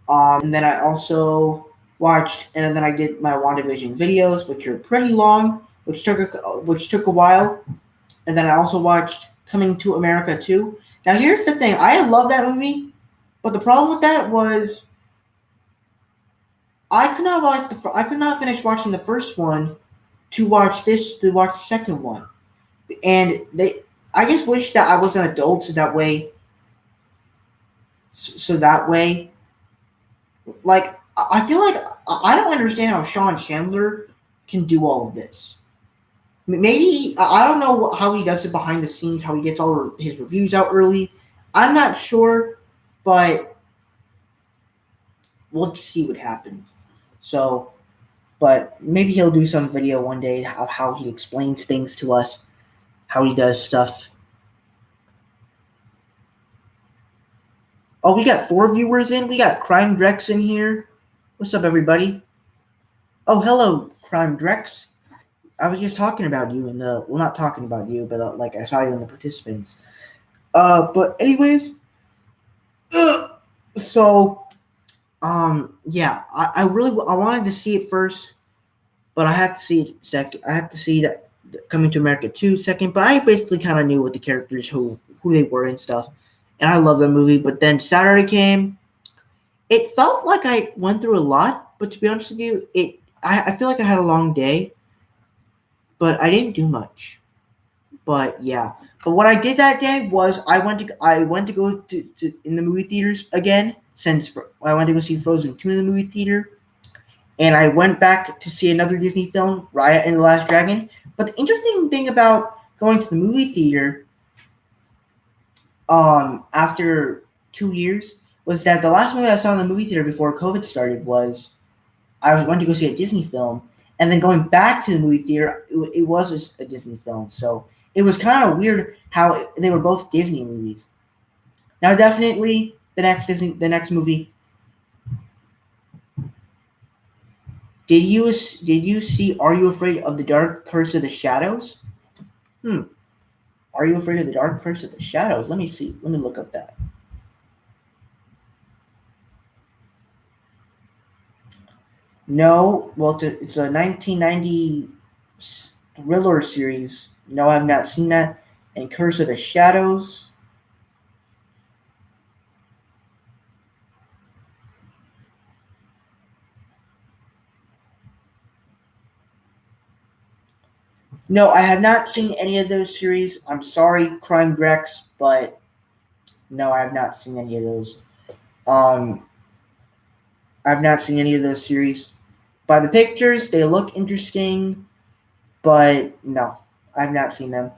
And then I also and then I did my WandaVision videos, which are pretty long, which took a while. And then I also watched Coming to America 2. Now here's the thing: I love that movie, but the problem with that was I could not finish watching the first one to watch the second one, and I just wish that I was an adult so that way, like I feel like I don't understand how Sean Chandler can do all of this. Maybe I don't know how he does it behind the scenes, how he gets all his reviews out early. I'm not sure, but we'll just see what happens. So, but maybe he'll do some video one day of how he explains things to us, how he does stuff. Oh, we got 4 viewers in. We got Crime Drex in here. What's up, everybody? Oh, hello, Crime Drex. I was just talking about you not talking about you, but like I saw you in the participants. But anyways, so yeah, I wanted to see it first, but I had to see it second. I had to see that Coming to America 2 second, but I basically kind of knew what the characters who they were and stuff, and I love the movie. But then Saturday came. It felt like I went through a lot, but to be honest with you, I feel like I had a long day, but I didn't do much. But yeah, but what I did that day was I went to go to in the movie theaters again, since I went to go see Frozen 2 in the movie theater, and I went back to see another Disney film, Raya and the Last Dragon. But the interesting thing about going to the movie theater after 2 years was that the last movie I saw in the movie theater before COVID started was I went to go see a Disney film, and then going back to the movie theater, it was a Disney film. So it was kind of weird how they were both Disney movies. Now, definitely the next movie. Did you see Are You Afraid of the Dark Curse of the Shadows? Are You Afraid of the Dark Curse of the Shadows? Let me see. Let me look up that. No, well, it's a 1990 thriller series. No, I've not seen that. And Curse of the Shadows. No, I have not seen any of those series. I'm sorry, Crime Drex, but no, I have not seen any of those. Um, I've not seen any of those series. By the pictures, they look interesting, but no, I've not seen them.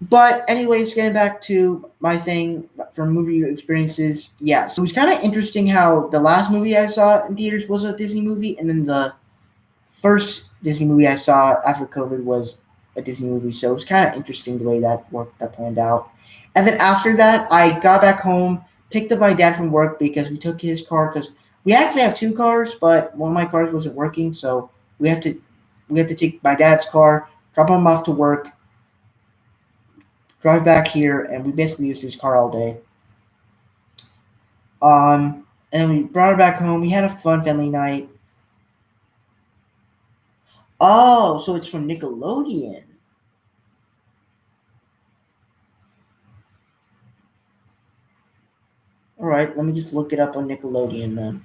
But anyways, getting back to my thing for movie experiences, yeah, so it was kind of interesting how the last movie I saw in theaters was a Disney movie, and then the first Disney movie I saw after COVID was a Disney movie. So it was kind of interesting the way that worked, that planned out. And then after that, I got back home, picked up my dad from work because we took his car because we actually have two cars, but one of my cars wasn't working, so we had to take my dad's car, drop him off to work, drive back here, and we basically used his car all day. And we brought it back home. We had a fun family night. Oh, so it's from Nickelodeon. All right, let me just look it up on Nickelodeon then.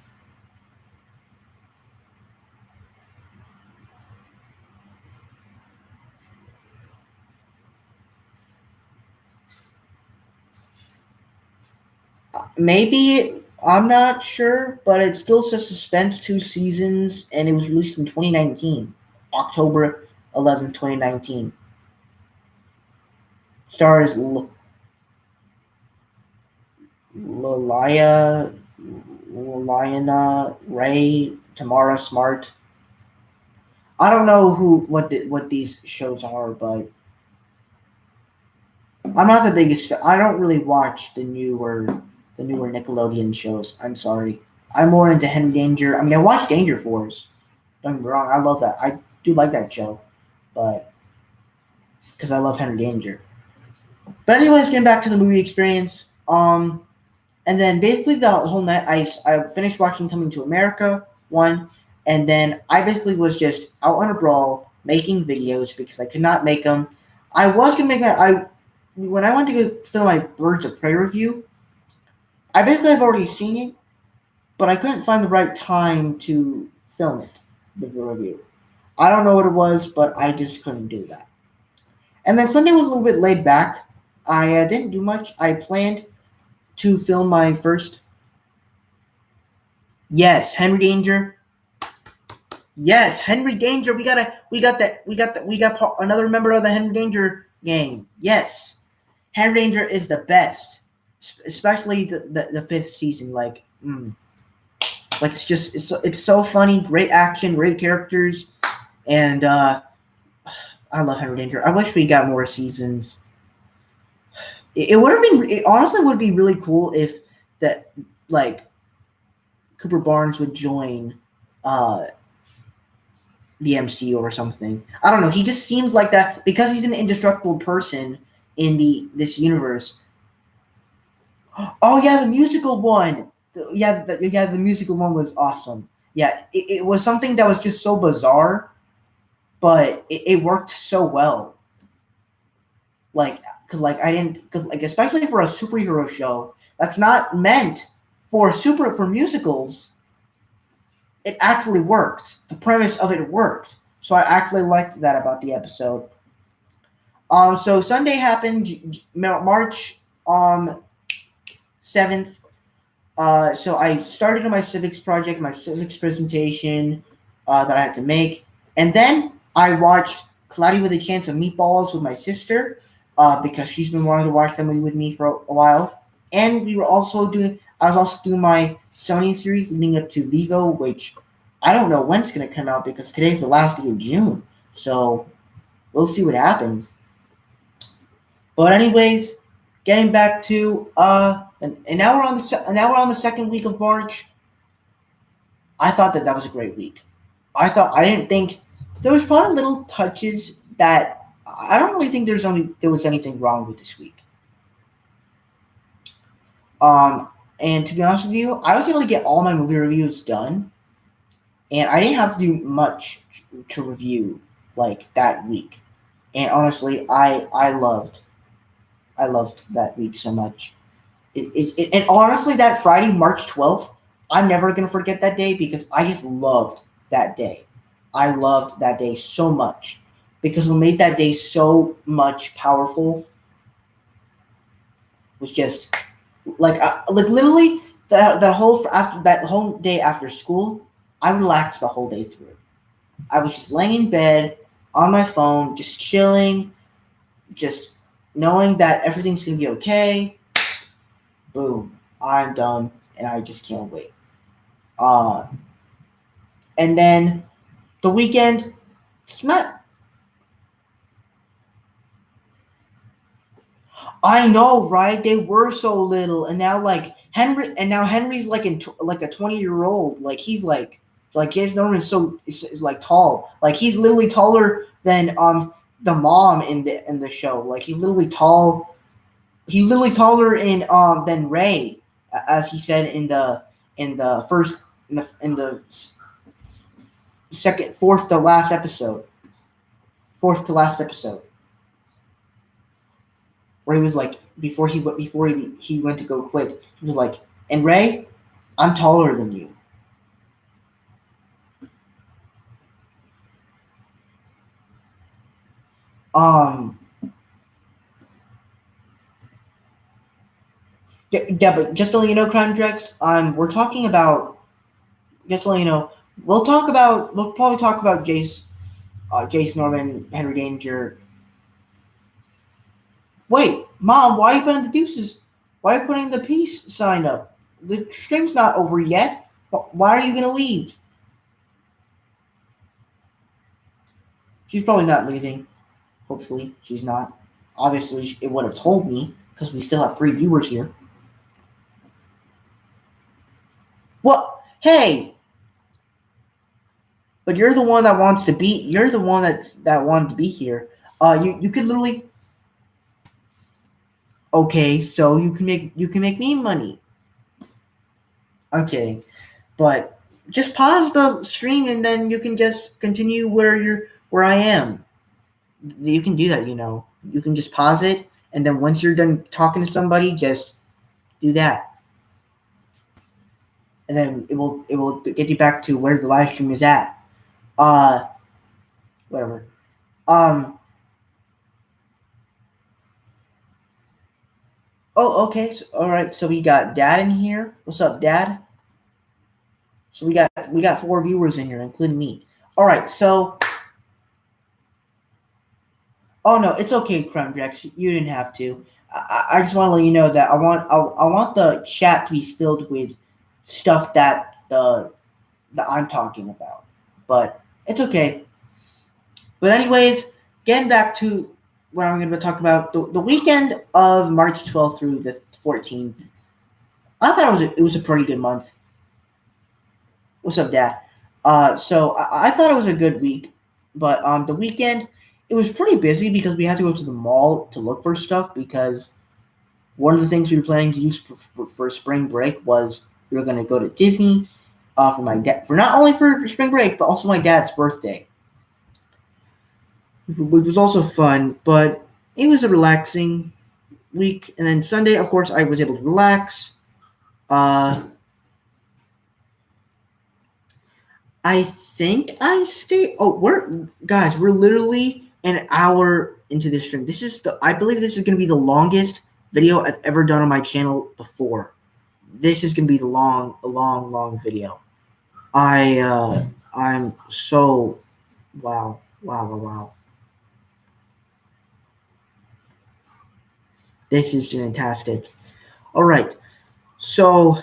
Maybe, I'm not sure, but it still says Suspense 2 seasons, and it was released in 2019, October 11th, 2019. Stars Lilia, Liana Ray, Tamara Smart. I don't know what these shows are, but I'm not the biggest. I don't really watch the newer Nickelodeon shows. I'm sorry. I'm more into Henry Danger. I mean, I watch Danger Force. Don't get me wrong. I love that. I do like that show, but because I love Henry Danger. But anyways, getting back to the movie experience. And then basically the whole night, I finished watching Coming to America one, and then I basically was just out on a brawl making videos because I could not make them. I was gonna make my I when I went to go film my Birds of Prey review. I basically have already seen it, but I couldn't find the right time to film it, the review. I don't know what it was, but I just couldn't do that. And then Sunday was a little bit laid back. I didn't do much. I planned to film my first. Yes, Henry Danger. Yes, Henry Danger. We got another member of the Henry Danger gang. Yes, Henry Danger is the best, especially the fifth season. Like it's so funny. Great action, great characters, and I love Henry Danger. I wish we got more seasons. It would have been. It honestly would be really cool if that like Cooper Barnes would join uh, the MCU or something. I don't know. He just seems like that because he's an indestructible person in this universe. Oh yeah, the musical one. The musical one was awesome. Yeah, it was something that was just so bizarre, but it worked so well. Because especially for a superhero show that's not meant for musicals, it actually worked. The premise of it worked. So I actually liked that about the episode. So Sunday happened, March 7th. So I started on my civics project, my civics presentation that I had to make, and then I watched Cloudy with a Chance of Meatballs with my sister because she's been wanting to watch that movie with me for a while. And we were also doing. I was also doing my Sony series leading up to Vivo, which I don't know when it's going to come out because today's the last day of June. So we'll see what happens. But anyways, getting back to and now we're on the second week of March. I thought that was a great week. I didn't think there was probably little touches that I don't really think there was anything wrong with this week. And to be honest with you, I was able to get all my movie reviews done, and I didn't have to do much to review like that week. And honestly, I loved that week so much. And honestly, that Friday, March 12th, I'm never going to forget that day because I just loved that day. I loved that day so much because what made that day so much powerful was just like literally that whole day after school, I relaxed the whole day through. I was just laying in bed on my phone, just chilling, just knowing that everything's going to be okay. Boom, I'm done, and I just can't wait. Uh, and then the weekend, it's not. I know, right? They were so little, and now Henry's like like a 20-year-old. Like his Norman is like tall. Like he's literally taller than the mom in the show. Like he's literally tall. He's literally taller in than Ray, as he said in the first in the second fourth to last episode. Fourth to last episode. Where he was like before he went to go quit, he was like, "And Ray, I'm taller than you." Um, yeah, but just to let you know, Crime Drex, we're talking about. Just to let you know, we'll probably talk about Jace Norman, Henry Danger. Wait, Mom, why are you putting the deuces? Why are you putting the peace sign up? The stream's not over yet. Why are you gonna leave? She's probably not leaving. Hopefully, she's not. Obviously, it would have told me because we still have 3 viewers here. Well, hey, but you're the one that wants to be. You're the one that wanted to be here. You could literally. Okay, so you can make me money. I'm kidding, but just pause the stream and then you can just continue where I am. You can do that, you know. You can just pause it, and then once you're done talking to somebody, just do that, and then it will get you back to where the live stream is at. Uh, Whatever. Um. Oh, okay. So, all right. So we got Dad in here. What's up, Dad? So we got 4 viewers in here, including me. All right. So. Oh no, it's okay, Crumb Drex. You didn't have to. I just want to let you know that I want the chat to be filled with stuff that I'm talking about. But it's okay. But anyways, getting back to what I'm going to talk about, the weekend of March 12th through the 14th, I thought it was a pretty good month. What's up, Dad? So I thought it was a good week, but the weekend it was pretty busy because we had to go to the mall to look for stuff because one of the things we were planning to use for spring break was we were going to go to Disney for my dad, for not only for spring break but also my dad's birthday, which was also fun. But it was a relaxing week, and then Sunday, of course, I was able to relax. I think I stayed. Oh, we're literally an hour into this stream. I believe this is going to be the longest video I've ever done on my channel before. This is gonna be a long video. I'm so wow. This is fantastic. All right, so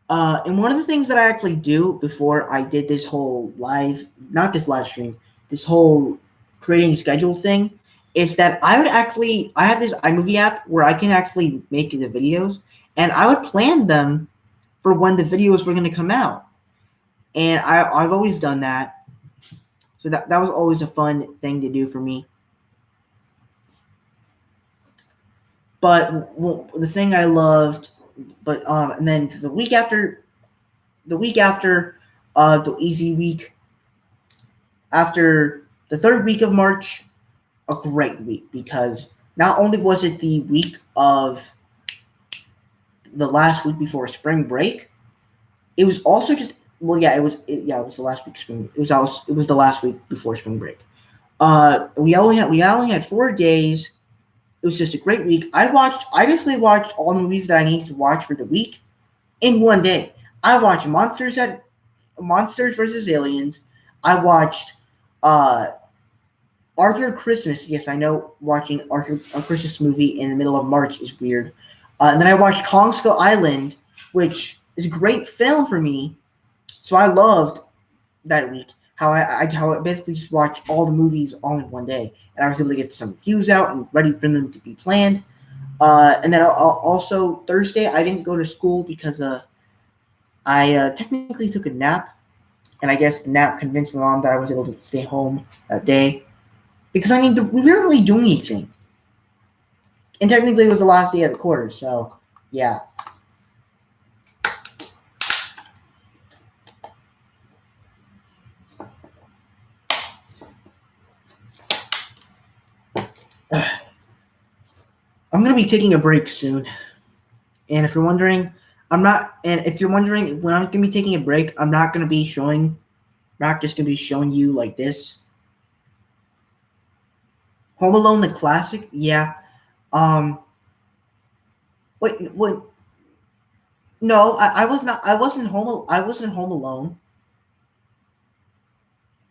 and one of the things that I actually do before I did this whole not this live stream, this whole creating schedule thing, is that I have this iMovie app where I can actually make the videos, and I would plan them for when the videos were going to come out. And I've always done that. So that was always a fun thing to do for me. But the thing I loved, and then the week after, the easy week, after the third week of March, a great week, because not only was it the week of the last week before spring break, it was also just it was the last week of spring. It was the last week before spring break. We only had 4 days. It was just a great week. I basically watched all the movies that I needed to watch for the week in one day. I watched Monsters vs. Aliens. I watched Arthur Christmas. Yes, I know watching a Christmas movie in the middle of March is weird. And then I watched Kong Skull Island, which is a great film for me. So I loved that week. How I basically just watched all the movies all in one day, and I was able to get some views out and ready for them to be planned. And then also Thursday, I didn't go to school because I technically took a nap, and I guess the nap convinced my mom that I was able to stay home that day. Because, I mean, we weren't really doing anything. And technically it was the last day of the quarter, so, yeah. I'm going to be taking a break soon. And if you're wondering, when I'm going to be taking a break, I'm not just going to be showing you like this. Home Alone, the classic? Yeah. Wait. No, I wasn't Home Alone.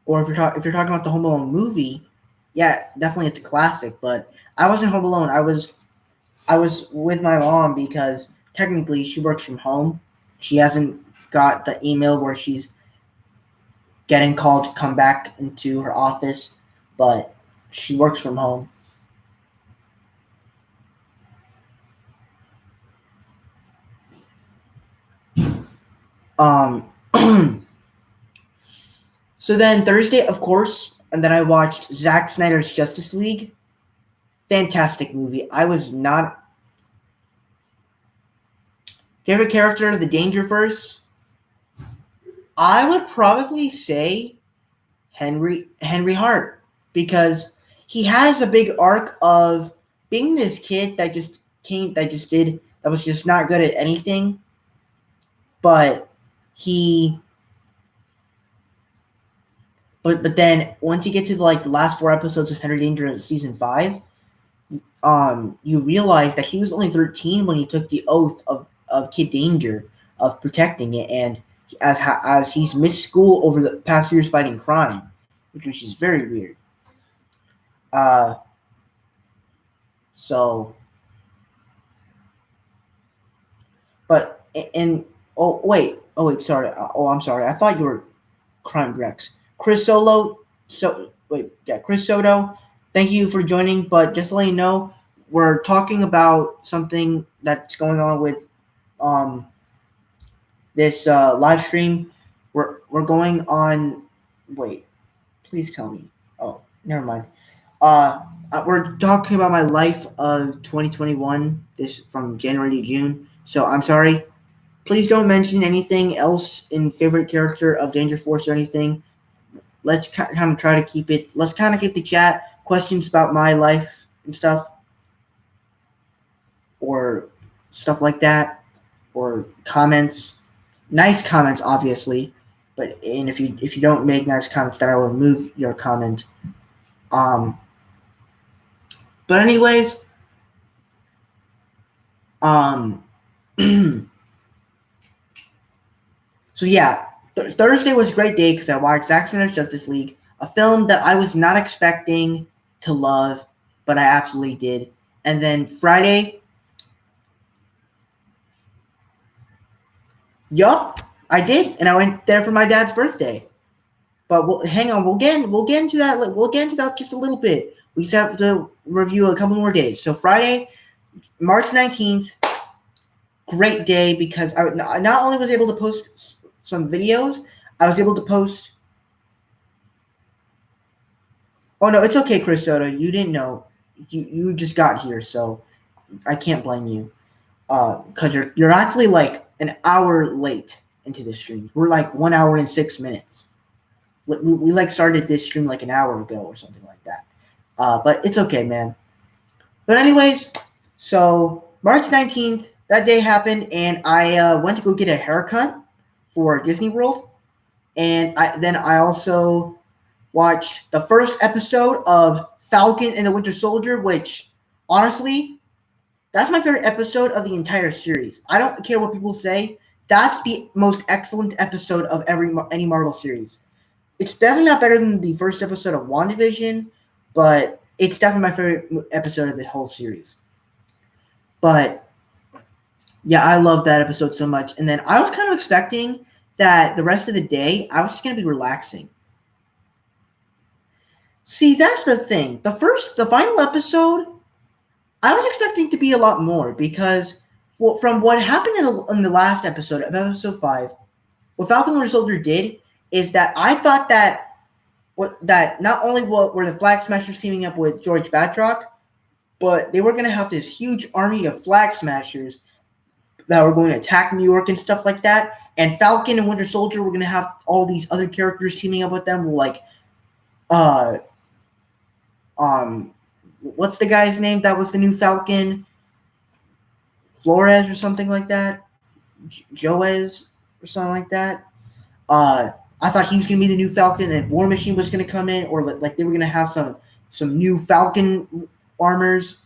Or if you're talking about the Home Alone movie, yeah, definitely it's a classic. But I wasn't Home Alone. I was with my mom because technically she works from home. She hasn't got the email where she's getting called to come back into her office, but she works from home. So then Thursday, of course, and then I watched Zack Snyder's Justice League. Fantastic movie. I was not favorite character of the Dangerverse. I would probably say Henry Hart, because he has a big arc of being this kid that was just not good at anything, but then once you get to the last 4 episodes of Henry Danger season 5, you realize that he was only 13 when he took the oath of Kid Danger, of protecting it, and as he's missed school over the past years fighting crime, which is very weird. Sorry. I'm sorry. I thought you were Crime Drex. Chris Soto. Chris Soto. Thank you for joining. But just to let you know, we're talking about something that's going on with this live stream. We're going on. Wait, please tell me. Oh, never mind. We're talking about my life of 2021. This from January to June. So I'm sorry. Please don't mention anything else in favorite character of Danger Force or anything. Let's kind of try to keep it. Let's kind of keep the chat questions about my life and stuff, or stuff like that, or comments. Nice comments, obviously, but if you don't make nice comments, then I will remove your comment. But anyways, Um, so yeah, Thursday was a great day because I watched Zack Snyder's Justice League, a film that I was not expecting to love, but I absolutely did. And then Friday, yup, I did, and I went there for my dad's birthday. But hang on, we'll get into that. We'll get into that just a little bit. We just have to review a couple more days. So Friday, March 19th, great day because I not only was able to post some videos, I was able to post. Oh no, it's okay, Chris Soto. You didn't know. You just got here, so I can't blame you. Because you're actually like an hour late into this stream. We're like 1 hour and 6 minutes. We like started this stream like an hour ago or something like that. But it's okay, man. But anyways, so March 19th, that day happened, and I went to go get a haircut for Disney World, and I also watched the first episode of Falcon and the Winter Soldier, which honestly, that's my favorite episode of the entire series. I don't care what people say. That's the most excellent episode of any Marvel series. It's definitely not better than the first episode of WandaVision, but it's definitely my favorite episode of the whole series. But yeah, I love that episode so much. And then I was kind of expecting that the rest of the day I was just going to be relaxing. See, that's the thing. The final episode, I was expecting to be a lot more because from what happened in the last episode, episode 5, what Falcon and Winter Soldier did is that I thought that not only were the Flag Smashers teaming up with George Batroc, but they were going to have this huge army of Flag Smashers that were going to attack New York and stuff like that. And Falcon and Winter Soldier were going to have all these other characters teaming up with them, like, what's the guy's name that was the new Falcon? Flores or something like that? Joez or something like that? I thought he was going to be the new Falcon, and War Machine was going to come in, or like they were going to have some new Falcon armors.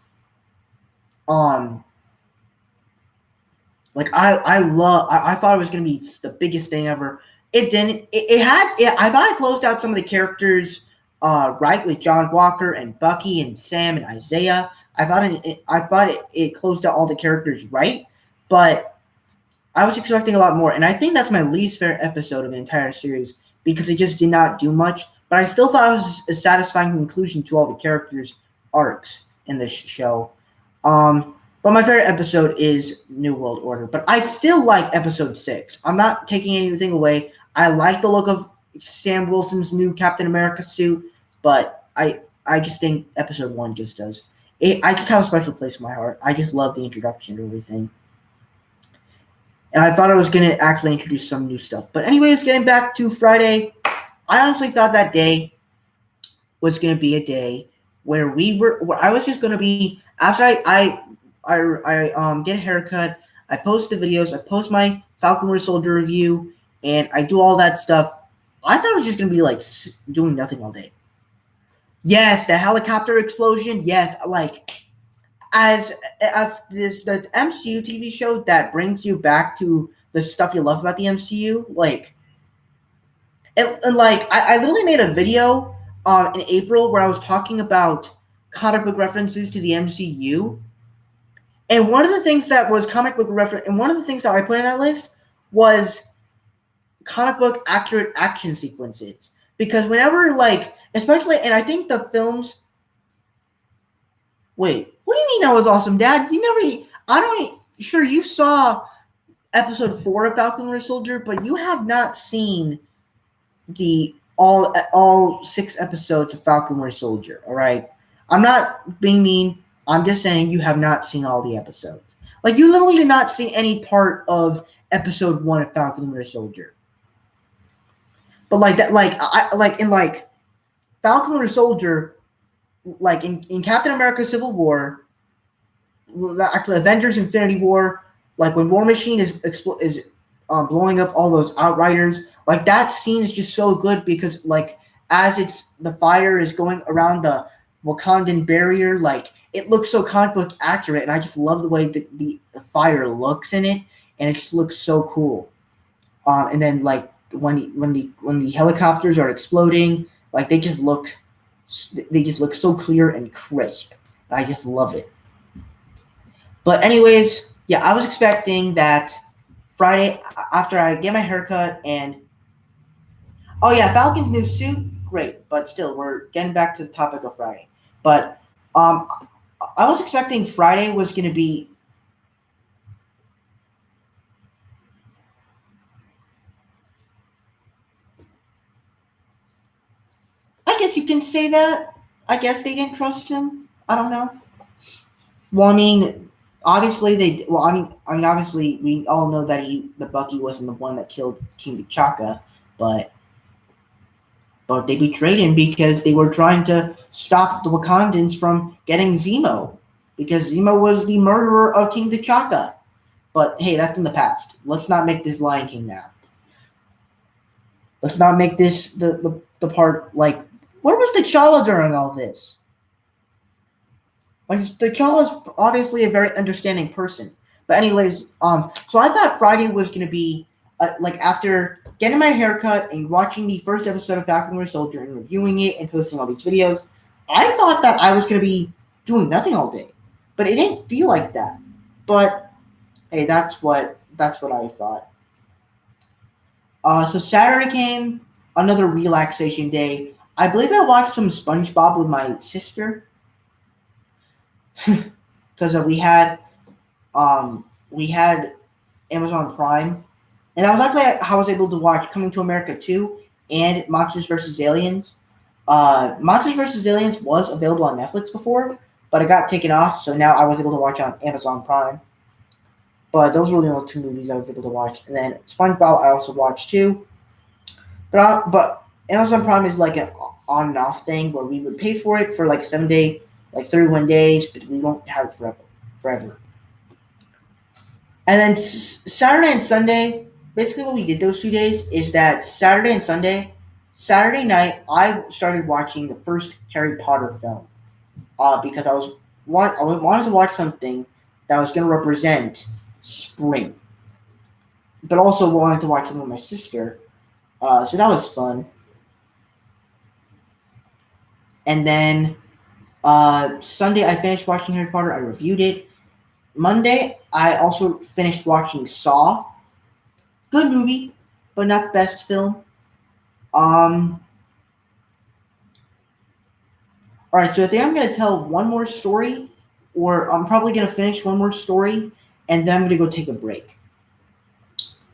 Like I thought it was going to be the biggest thing ever. It didn't. I thought it closed out some of the characters right with John Walker and Bucky and Sam and Isaiah. I thought it closed out all the characters right, but I was expecting a lot more, and I think that's my least favorite episode of the entire series because it just did not do much. But I still thought it was a satisfying conclusion to all the characters' arcs in this show. But my favorite episode is New World Order. But I still like episode 6. I'm not taking anything away. I like the look of Sam Wilson's new Captain America suit, but I just think episode 1 just does. I just have a special place in my heart. I just love the introduction to everything. And I thought I was going to actually introduce some new stuff. But anyways, getting back to Friday, I honestly thought that day was going to be a day where I was just going to be, after I get a haircut, I post the videos, I post my Falcon Winter Soldier review, and I do all that stuff. I thought it was just going to be like doing nothing all day. Yes, the helicopter explosion. Yes, like as the MCU TV show that brings you back to the stuff you love about the MCU, like, and like I literally made a video in April where I was talking about comic book references to the MCU, and one of the things that was comic book reference, and one of the things that I put in that list was comic book accurate action sequences, because whenever, like, especially, and I think the films. Wait, what do you mean that was awesome, Dad? Sure, you saw episode 4 of Falcon Winter Soldier, but you have not seen the all 6 episodes of Falcon Winter Soldier, all right? I'm not being mean. I'm just saying you have not seen all the episodes. Like, you literally did not see any part of episode 1 of Falcon Winter Soldier. But like that, in Falcon Winter Soldier, like in Captain America Civil War, actually Avengers Infinity War, like when War Machine is blowing up all those Outriders, like that scene is just so good because like as the fire is going around the Wakandan barrier, like it looks so comic book accurate, and I just love the way that the fire looks in it, and it just looks so cool. And then like when the helicopters are exploding, like they just look so clear and crisp. I just love it. But anyways, yeah, I was expecting that Friday after I get my haircut and oh yeah, Falcon's new suit, great. But still, we're getting back to the topic of Friday. But um, I was expecting Friday was going to be. I guess you can say that. I guess they didn't trust him. I don't know. Well, I mean, obviously they. Well, I mean, obviously we all know that the Bucky wasn't the one that killed King T'Chaka, but they betrayed him because they were trying to stop the Wakandans from getting Zemo, because Zemo was the murderer of King T'Chaka. But hey, that's in the past. Let's not make this Lion King now. Let's not make this the part like where was T'Challa during all this? Like T'Challa's obviously a very understanding person. But anyways, so I thought Friday was gonna be like after getting my haircut and watching the first episode of Falcon Winter Soldier and reviewing it and posting all these videos, I thought that I was gonna be doing nothing all day, but it didn't feel like that. But hey, that's what I thought. So Saturday came, another relaxation day. I believe I watched some SpongeBob with my sister because we had Amazon Prime, and that was actually how I was able to watch Coming to America 2 and Monsters vs. Aliens. Monsters vs. Aliens was available on Netflix before, but it got taken off, so now I was able to watch it on Amazon Prime. But those were the only two movies I was able to watch. And then SpongeBob I also watched too. But Amazon Prime is like an on and off thing where we would pay for it for like 7 day, like 31 days, but we won't have it forever. And then Saturday and Sunday, basically what we did those 2 days is that Saturday night, I started watching the first Harry Potter film because I wanted to watch something that was going to represent spring, but also wanted to watch something with my sister. So that was fun. And then Sunday, I finished watching Harry Potter. I reviewed it. Monday, I also finished watching Saw. Good movie, but not the best film. Um, all right, so I think I'm going to tell one more story, or I'm probably going to finish one more story, and then I'm going to go take a break.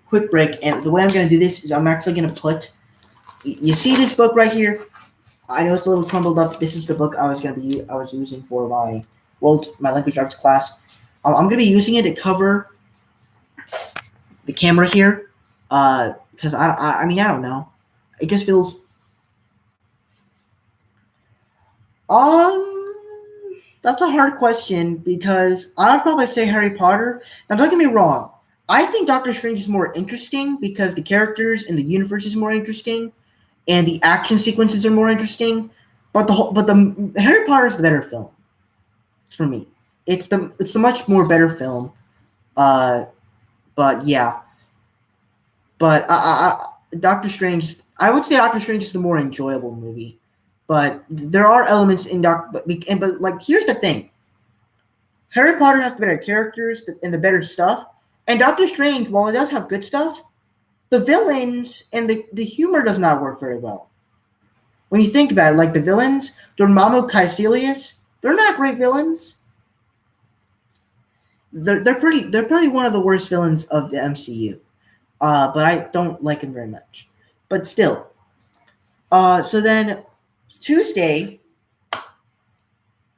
Quick break. And the way I'm going to do this is I'm actually going to put. You see this book right here? I know it's a little crumbled up. This is the book I was using for my language arts class. I'm going to be using it to cover the camera here, because I mean I don't know. It just feels that's a hard question because I'd probably say Harry Potter. Now don't get me wrong. I think Doctor Strange is more interesting because the characters and the universe is more interesting, and the action sequences are more interesting. But the Harry Potter is the better film for me. It's the much more better film. Uh, but yeah, but Doctor Strange. I would say Doctor Strange is the more enjoyable movie. But there are elements in but like here's the thing: Harry Potter has the better characters and the better stuff, and Doctor Strange, while it does have good stuff, the villains and the humor does not work very well. When you think about it, like the villains, Dormammu Caecilius, they're not great villains. They're pretty one of the worst villains of the MCU. But I don't like him very much. But still, so then Tuesday,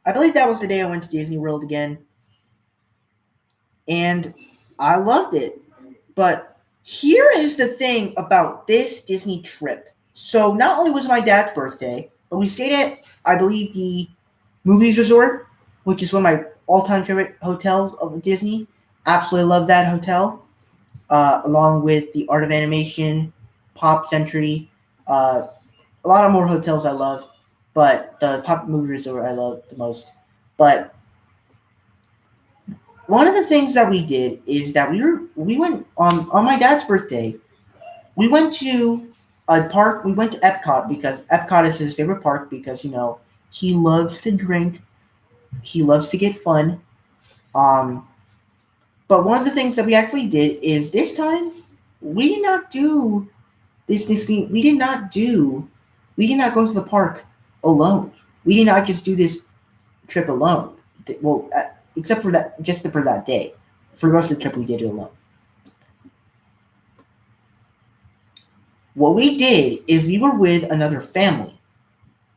I believe that was the day I went to Disney World again, and I loved it. But here is the thing about this Disney trip. So not only was it my dad's birthday, but we stayed at, I believe, the Movies Resort, which is one of my all-time favorite hotels of Disney. Absolutely love that hotel, along with the Art of Animation, Pop Century, a lot of more hotels I love, but the Pop Movie Resort I love the most. But one of the things that we did is that we went on my dad's birthday. We went to a park. We went to Epcot because Epcot is his favorite park because he loves to drink. He loves to get fun. Um, but one of the things that we actually did is this time we did not do this Disney. We did not go to the park alone. We did not just do this trip alone. Well, except for that, just for that day. For the rest of the trip, we did it alone. What we did is we were with another family.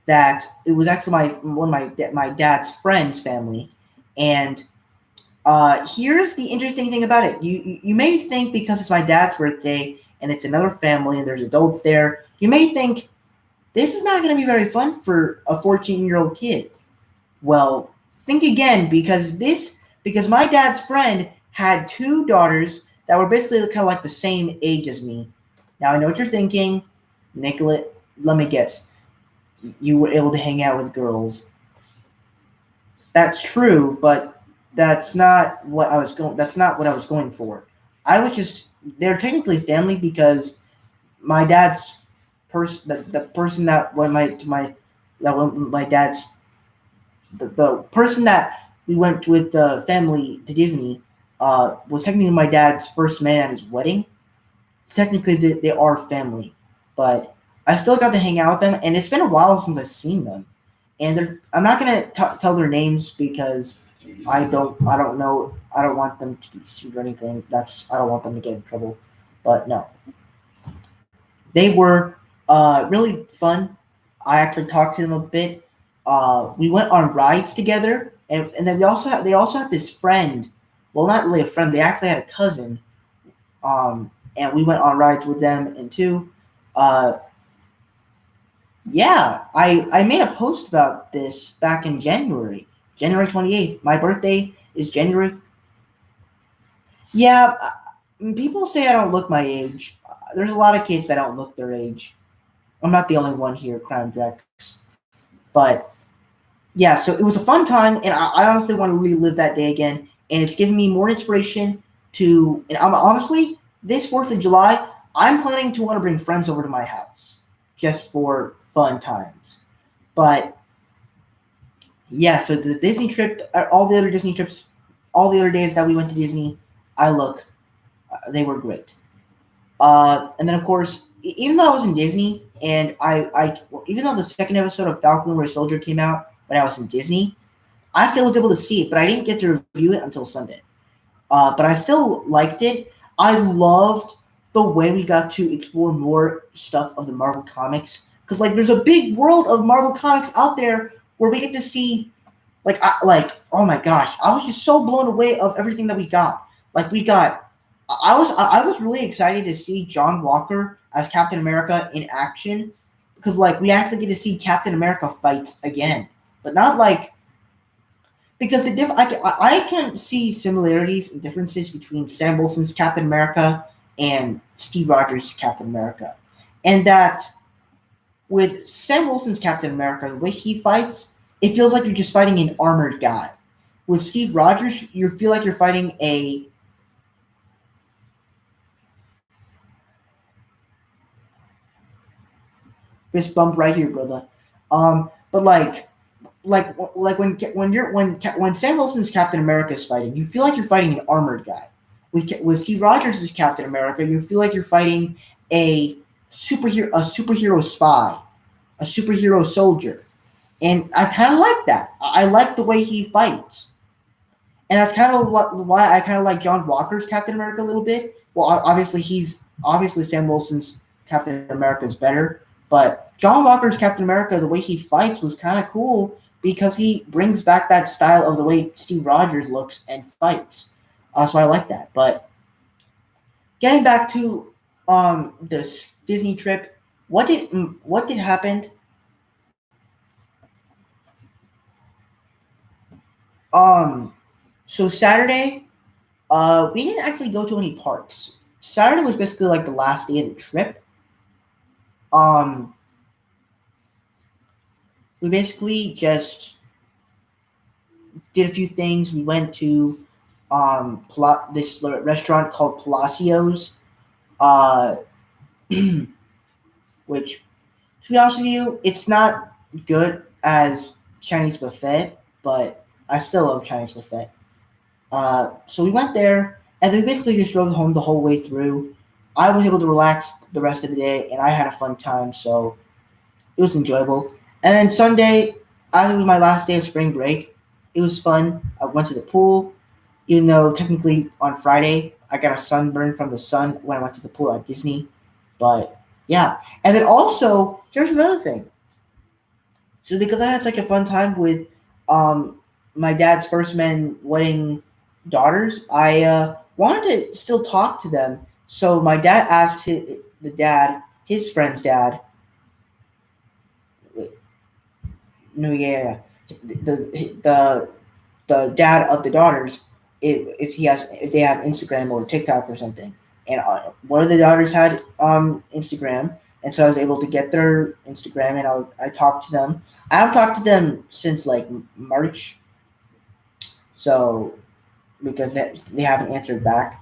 That it was actually my dad's friend's family, and here's the interesting thing about it. You may think because it's my dad's birthday and it's another family and there's adults there, you may think this is not going to be very fun for a 14-year-old kid. Well, think again because my dad's friend had two daughters that were basically kind of like the same age as me. Now I know what you're thinking, Nicolette. Let me guess. You were able to hang out with girls. That's true, but that's not what I was going. That's not what I was going for. I was just they're technically family because my dad's the person that went my dad's the person that we went with the family to Disney was technically my dad's first man at his wedding. Technically, they are family, but I still got to hang out with them, and it's been a while since I've seen them. And I'm not gonna tell their names because I don't know. I don't want them to be sued or anything. I don't want them to get in trouble. But no, they were really fun. I actually talked to them a bit. We went on rides together, and then they also had this friend. Well, not really a friend. They actually had a cousin. And we went on rides with them and too. Uh, yeah, I made a post about this back in January 28th. My birthday is January. Yeah, people say I don't look my age. There's a lot of kids that don't look their age. I'm not the only one here, Crown Drex. But yeah, so it was a fun time, and I honestly want to relive that day again. And it's given me more inspiration to. And I'm honestly this 4th of July, I'm planning to want to bring friends over to my house just for fun times. But yeah, so the Disney trip, all the other Disney trips, all the other days that we went to Disney, they were great. And then of course, even though I was in Disney, and even though the second episode of Falcon and Winter Soldier came out when I was in Disney, I still was able to see it, but I didn't get to review it until Sunday. But I still liked it. I loved the way we got to explore more stuff of the Marvel comics because there's a big world of Marvel comics out there where we get to see oh my gosh, I was just so blown away of everything that we got. I was really excited to see John Walker as Captain America in action because we actually get to see Captain America fights again, but not because I can see similarities and differences between Sam Wilson's Captain America and Steve Rogers' Captain America, and that with Sam Wilson's Captain America, the way he fights, it feels like you're just fighting an armored guy. With Steve Rogers, you feel like you're fighting a fist bump right here, brother. But when Sam Wilson's Captain America is fighting, you feel like you're fighting an armored guy. With Steve Rogers' Captain America, you feel like you're fighting a superhero spy, a superhero soldier, and I kind of like that. I like the way he fights, and that's kind of why I kind of like John Walker's Captain America a little bit. Well, obviously Sam Wilson's Captain America is better, but John Walker's Captain America, the way he fights was kind of cool because he brings back that style of the way Steve Rogers looks and fights. So I like that. But getting back to this Disney trip, what did happen? Um, so Saturday, we didn't actually go to any parks. Saturday was basically the last day of the trip. Um, we basically just did a few things. We went to this restaurant called Palacios, uh, which, to be honest with you, it's not good as Chinese buffet, but I still love Chinese buffet. So we went there, and then we basically just drove home the whole way through. I was able to relax the rest of the day, and I had a fun time, so it was enjoyable. And then Sunday, as it was my last day of spring break, it was fun. I went to the pool, even though technically on Friday I got a sunburn from the sun when I went to the pool at Disney. But yeah, and then also here's another thing. So because I had such a fun time with um, my dad's first man wedding daughters, I wanted to still talk to them. So my dad asked his friend's dad, no, yeah, the the dad of the daughters, if they have Instagram or TikTok or something, and one of the daughters had Instagram, and so I was able to get their Instagram, and I talked to them. I have talked to them since like March, so because they haven't answered back,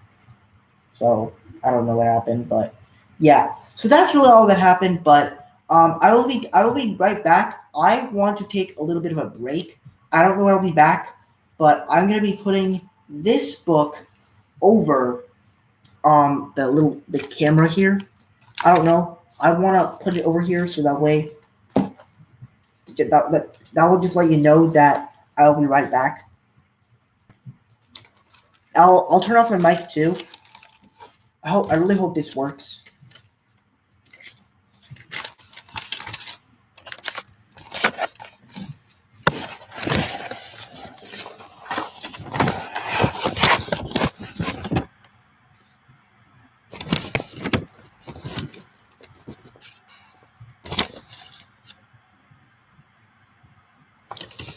so I don't know what happened, but yeah. So that's really all that happened. But I will be right back. I want to take a little bit of a break. I don't know when I'll be back, but I'm gonna be putting this book over the camera here. I don't know. I want to put it over here so that way that will just let you know that I'll be right back. I'll turn off my mic too. I really hope this works.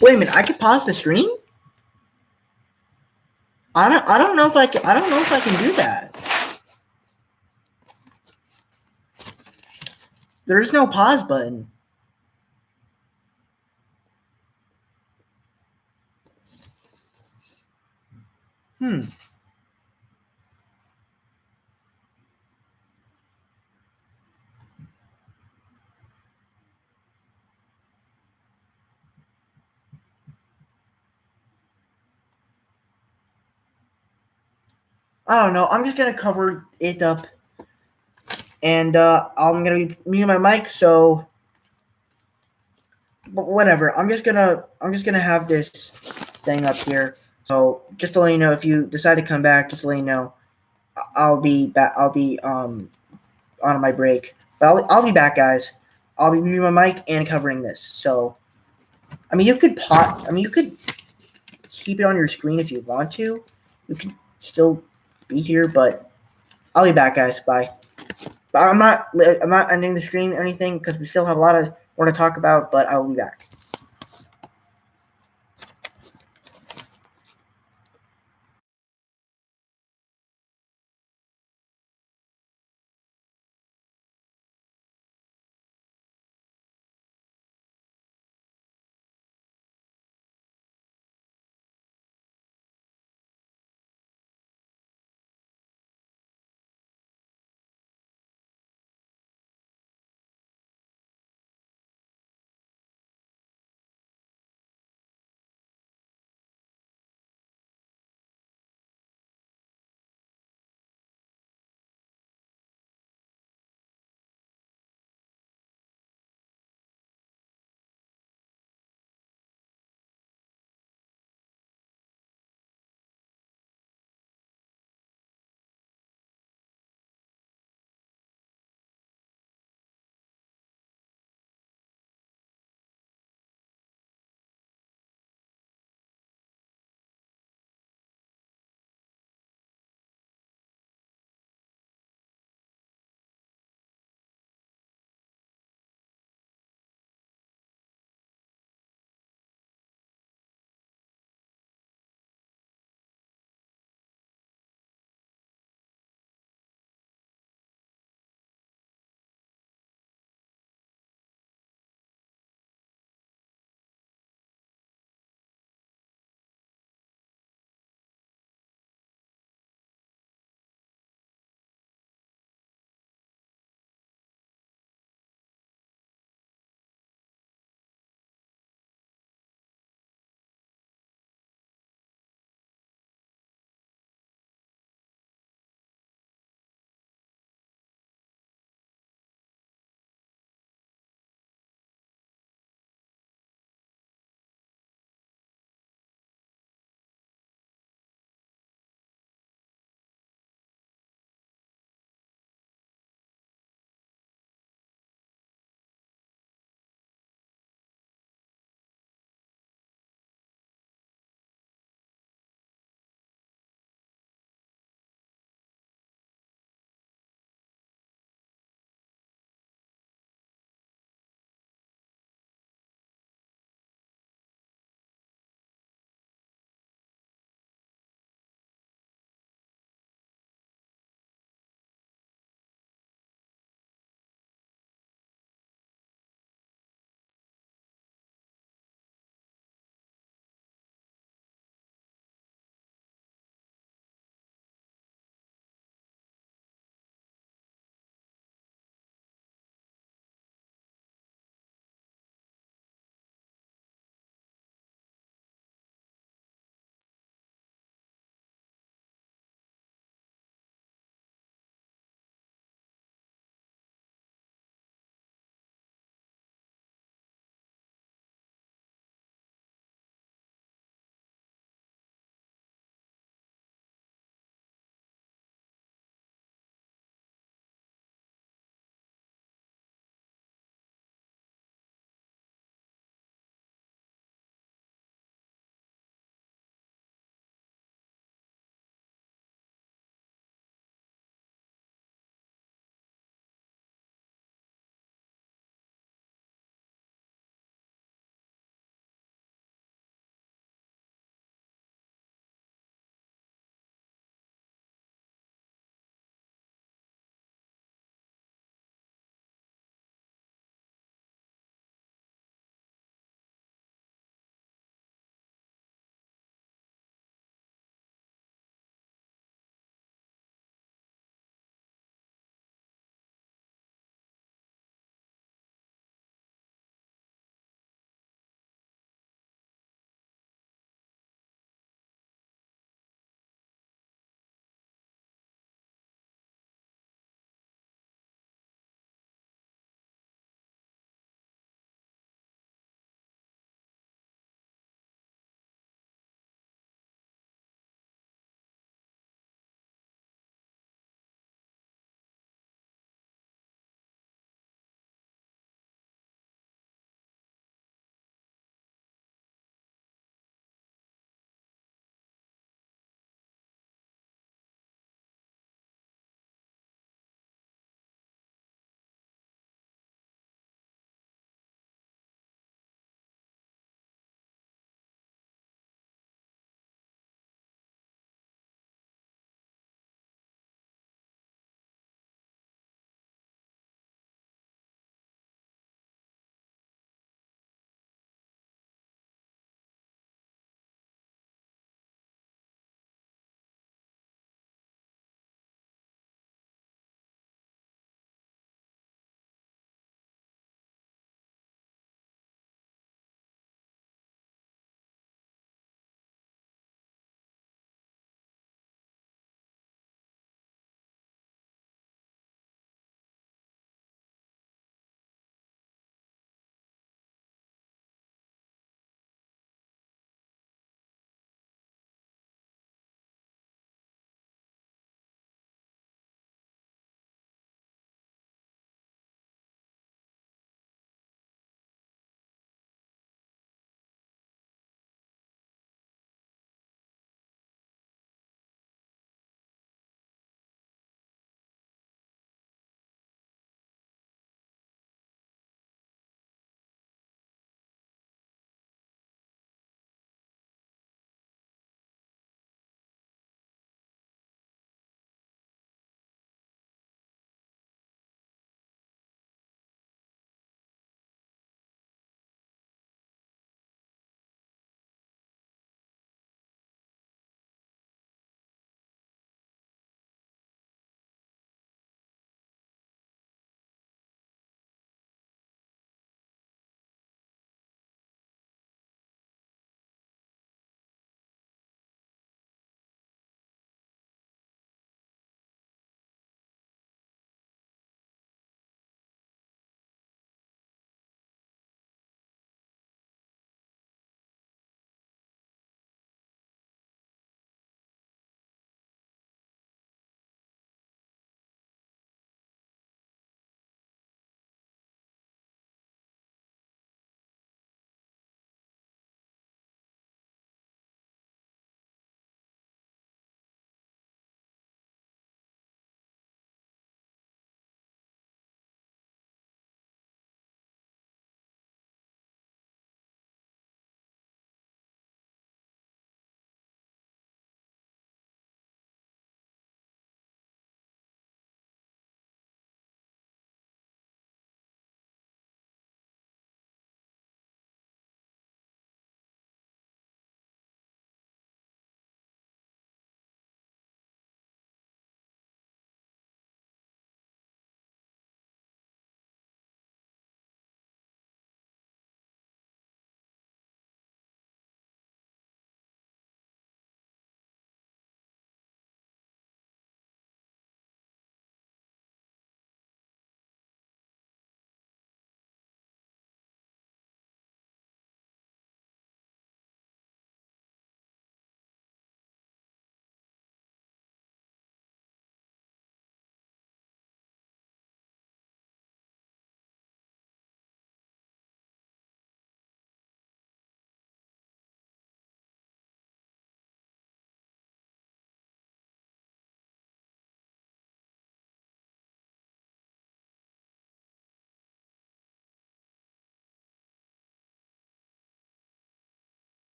Wait a minute, I could pause the stream? I don't know if I don't know if I can do that. There is no pause button. Hmm. I don't know. I'm just gonna cover it up, and I'm gonna be muting my mic. So, but whatever. I'm just gonna have this thing up here. So just to let you know, if you decide to come back, just to let you know, I'll be back. I'll be on my break, but I'll be back, guys. I'll be muting my mic and covering this. So, I mean, you could pot. I mean, you could keep it on your screen if you want to. You can still be here, but I'll be back, guys. Bye. But I'm not ending the stream or anything because we still have a lot of more to talk about. But I will be back.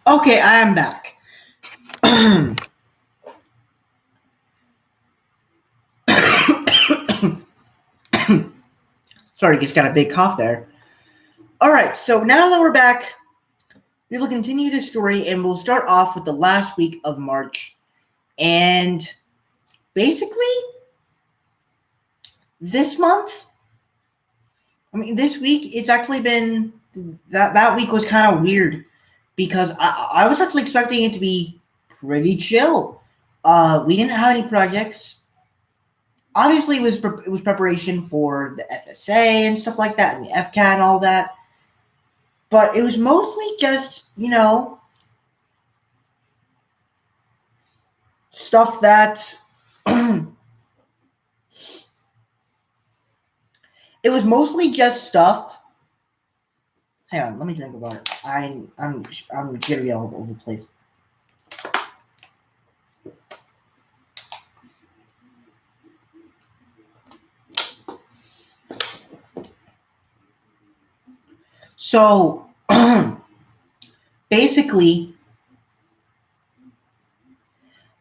Okay, I am back. Sorry, just got a big cough there. All right, so now that we're back, we will continue the story and we'll start off with the last week of March. And basically, this month, this week, it's actually been that week was kind of weird because I was actually expecting it to be pretty chill. We didn't have any projects. Obviously, it was preparation for the FSA and stuff like that, and the FCAT and all that. But it was mostly just stuff that it was mostly just stuff. Hang on, let me drink a water. I'm gonna be all over the place. So basically,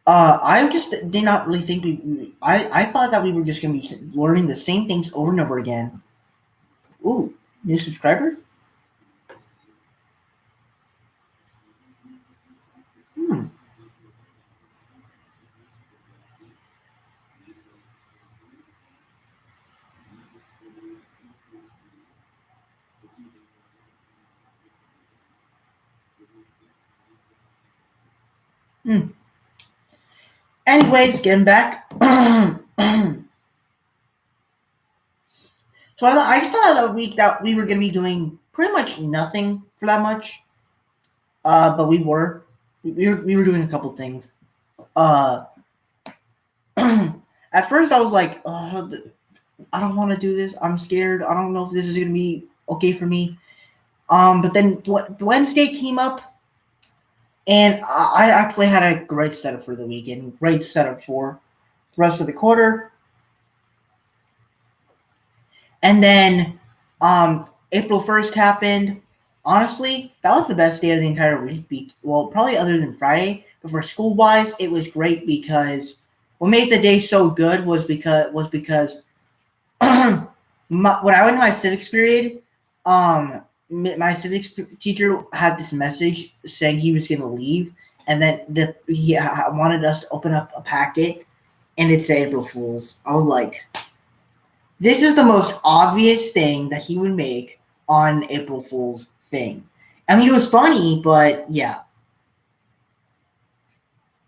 I just did not really think I thought that we were just gonna be learning the same things over and over again. Ooh, new subscriber. Hmm. Hmm. Anyways, getting back. So I just thought that week that we were going to be doing pretty much nothing for that much. But we were doing a couple things. At first I was like, oh, I don't want to do this. I'm scared. I don't know if this is going to be okay for me. But then Wednesday came up, and I actually had a great setup for the weekend. Great setup for the rest of the quarter. And then April 1st happened. Honestly, that was the best day of the entire week. Well, probably other than Friday. But for school wise, it was great because what made the day so good was because when I went to my civics period, my civics teacher had this message saying he was going to leave, and then he wanted us to open up a packet, and it said April Fools. I was like, this is the most obvious thing that he would make on April Fool's thing. I mean, it was funny, but yeah.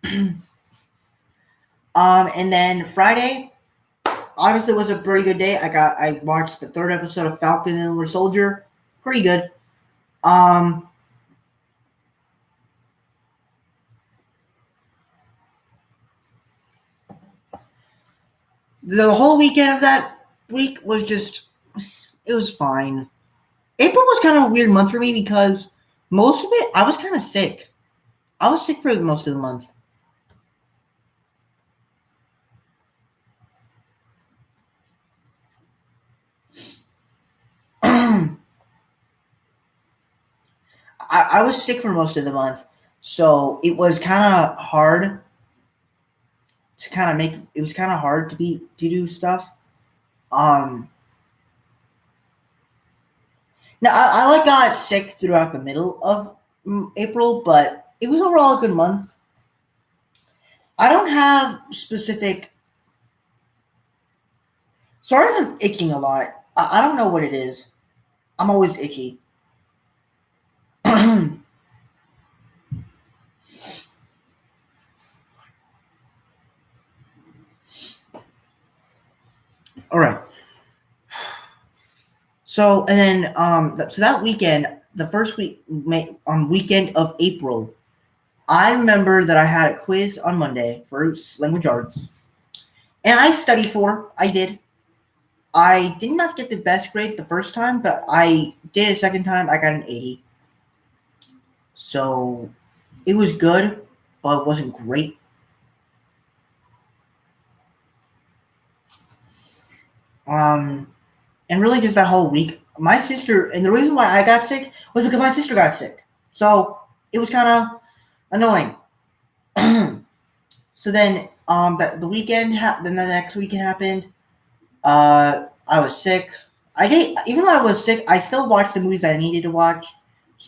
And then Friday, obviously, was a pretty good day. I watched the third episode of Falcon and the Winter Soldier. Pretty good. The whole weekend of that week was just, it was fine. April was kind of a weird month for me because most of it, I was kind of sick. I was sick for most of the month. I was sick for most of the month, so it was kind of hard to kind of make. It was kind of hard to do stuff. Um, Now I like got sick throughout the middle of April, but it was overall a good month. I don't have specific. Sorry, I'm itching a lot. I don't know what it is. I'm always itchy. All right. So and then so that weekend, the first week weekend of April, I remember that I had a quiz on Monday for language arts, and I studied for. I did. I did not get the best grade the first time, but I did a second time. I got an 80. So it was good, but it wasn't great. Um, and really just that whole week, my sister, and the reason why I got sick was because my sister got sick. So it was kind of annoying. So then, the weekend, then the next weekend happened. I was sick. I did even though I was sick, I still watched the movies that I needed to watch.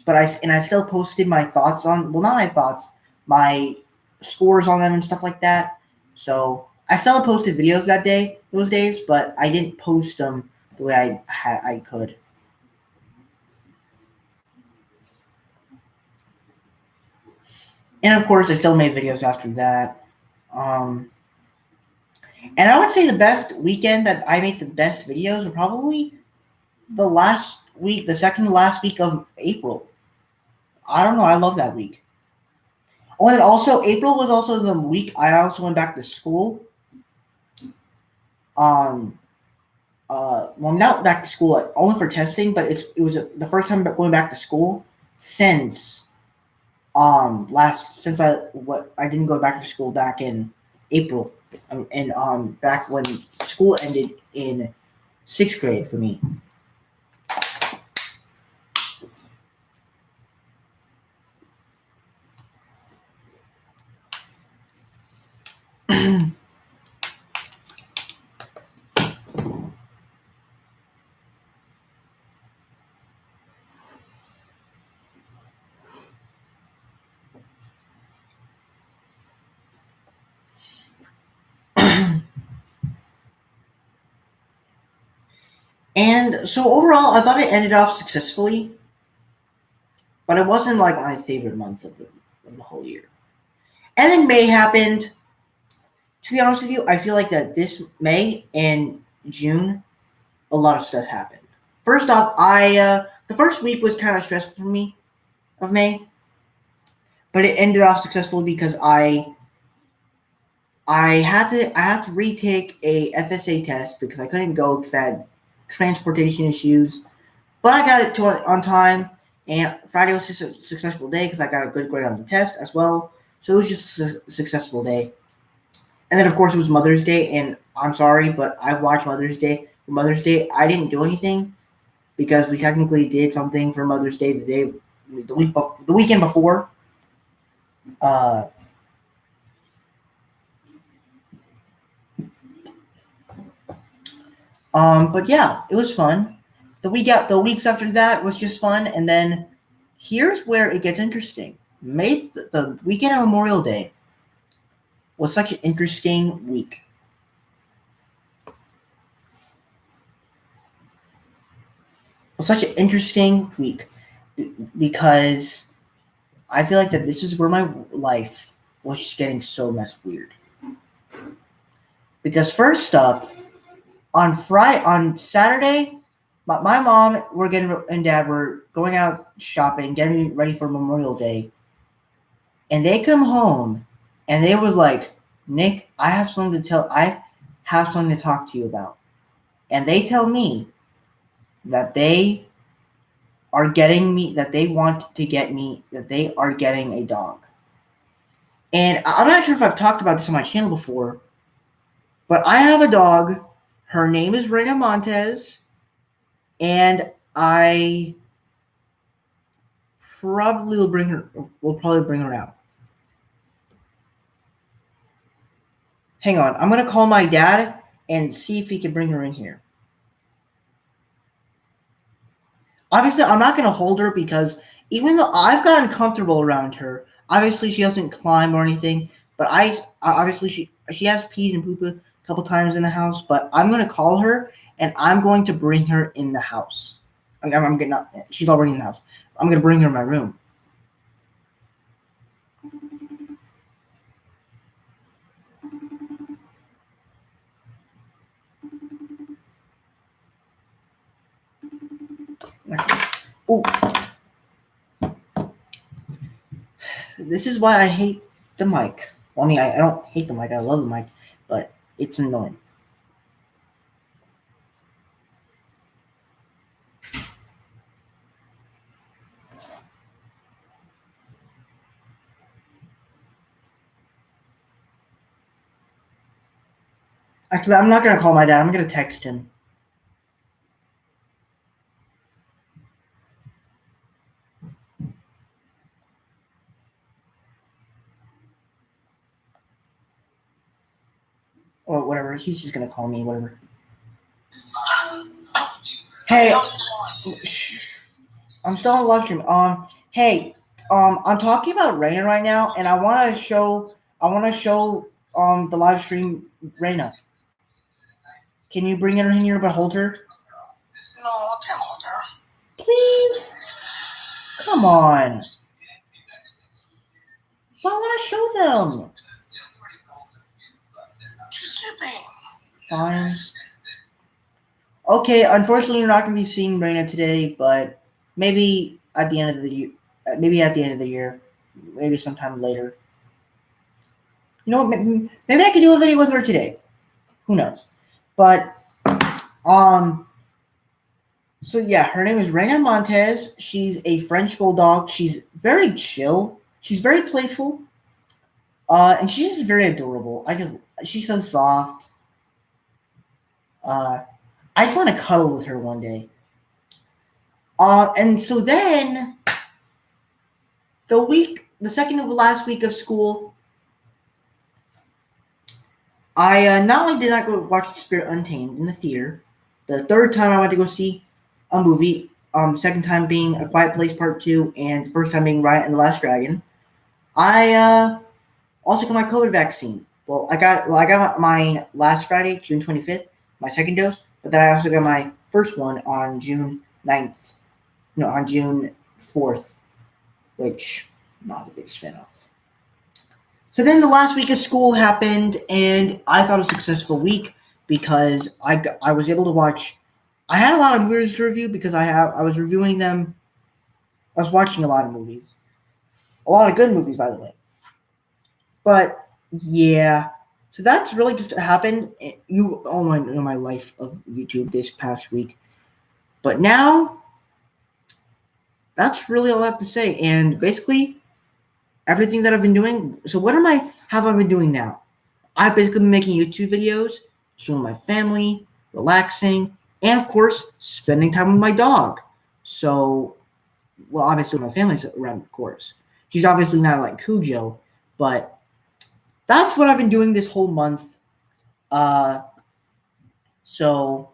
But I still posted my thoughts on, well, not my thoughts, my scores on them and stuff like that. So I still posted videos those days, but I didn't post them the way I could. And of course, I still made videos after that. Um, and I would say the best weekend that I made the best videos were probably the last week, the second to last week of April. I don't know. I love that week. Oh, and then also April was also the week I also went back to school. Um, well, not back to school, only for testing, but it was the first time going back to school since I didn't go back to school back in April, and back when school ended in sixth grade for me. And so overall, I thought it ended off successfully, but it wasn't like my favorite month of the whole year. And then May happened. To be honest with you, I feel like that this May and June, a lot of stuff happened. First off, I the first week was kind of stressful for me of May, but it ended off successfully because I had to retake a FSA test because I couldn't go because I had transportation issues. But I got it on time, and Friday was just a successful day because I got a good grade on the test as well. So it was just a successful day. And then of course it was Mother's Day, and I'm sorry, but I watched Mother's Day. For Mother's Day, I didn't do anything because we technically did something for Mother's Day the weekend before. Uh, but yeah, it was fun. The weeks after that was just fun, and then here's where it gets interesting. The weekend of Memorial Day was such an interesting week. It was such an interesting week because I feel like that this is where my life was just getting so mess weird. Because first up, on Saturday, my mom and dad were going out shopping, getting ready for Memorial Day, and they come home, and they was like, "Nick, I have something to talk to you about," and they tell me that they want to get me that they are getting a dog, and I'm not sure if I've talked about this on my channel before, but I have a dog. Her name is Reina Montez, and I probably will bring her. We'll probably bring her out. Hang on, I'm gonna call my dad and see if he can bring her in here. Obviously, I'm not gonna hold her because even though I've gotten comfortable around her, obviously she doesn't climb or anything. But obviously she has peed and pooped a couple times in the house. But I'm gonna call her and I'm going to bring her in the house. I'm getting up. She's already in the house. I'm gonna bring her in my room. Oh, this is why I hate the mic. Well, I mean, I don't hate the mic. I love the mic, but it's annoying. Actually, I'm not gonna call my dad. I'm gonna text him. or whatever. He's just gonna call me, whatever. Hey, shh, I'm still on the live stream. Hey, I'm talking about Reina right now, and I wanna show the live stream Reina. Can you bring her in here but hold her? No, I can't hold her. Please? Come on. But I want to show them. She's sleeping. Fine. Okay, unfortunately, you're not going to be seeing Reina today, but maybe at the end of the year. Maybe sometime later. You know, maybe I could do a video with her today. Who knows? But so yeah, her name is Reina Montez. She's a French bulldog. She's very chill. She's very playful. And she's just very adorable. She's so soft. I just want to cuddle with her one day. And so then the second to last week of school, I not only did not go watch Spirit Untamed in the theater, the third time I went to go see a movie, second time being A Quiet Place Part 2, and the first time being Raya and the Last Dragon, I also got my COVID vaccine. Well, I got mine last Friday, June 25th, my second dose, but then I also got my first one on June 9th. No, on June 4th, which I'm not the biggest fan of. So then the last week of school happened, and I thought it was a successful week because I was able to watch. I had a lot of movies to review because I was reviewing them. I was watching a lot of movies, a lot of good movies, by the way. But yeah, so that's really just happened. You all know my life of YouTube this past week, but now that's really all I have to say. And basically, everything that I've been doing. So what have I been doing now? I've basically been making YouTube videos, showing my family, relaxing, and of course, spending time with my dog. So, well, obviously my family's around, of course. She's obviously not like Cujo, but that's what I've been doing this whole month. So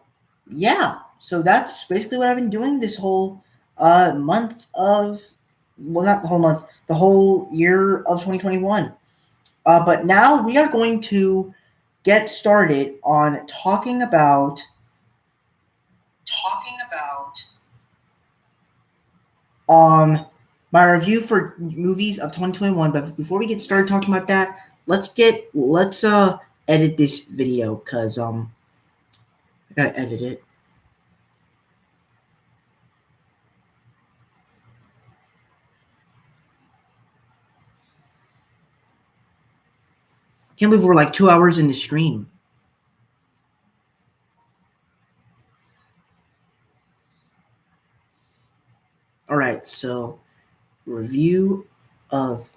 yeah. So that's basically what I've been doing this whole month of, well, not the whole month, the whole year of 2021. But now we are going to get started on talking about my review for movies of 2021. But before we get started talking about that, let's edit this video because I gotta edit it. Can't believe we're like 2 hours in the stream. All right, so review of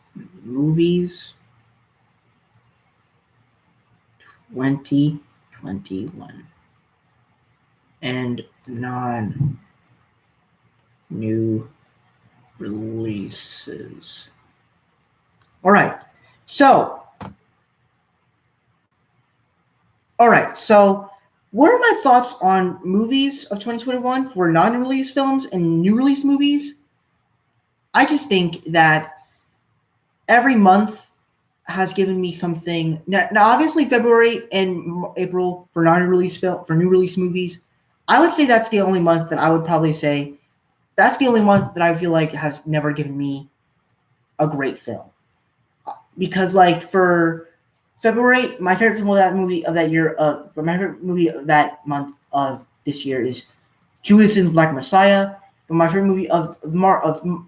movies 2021 and non-new releases. All right, so what are my thoughts on movies of 2021 for non-release films and new release movies? I just think that every month has given me something. Now obviously, February and April for new release movies, I would say that's the only month that I would probably say that's the only month that I feel like has never given me a great film. Because like for February, my favorite film of that movie of that year for my favorite movie of that month of this year is Judas and the Black Messiah. But my favorite movie of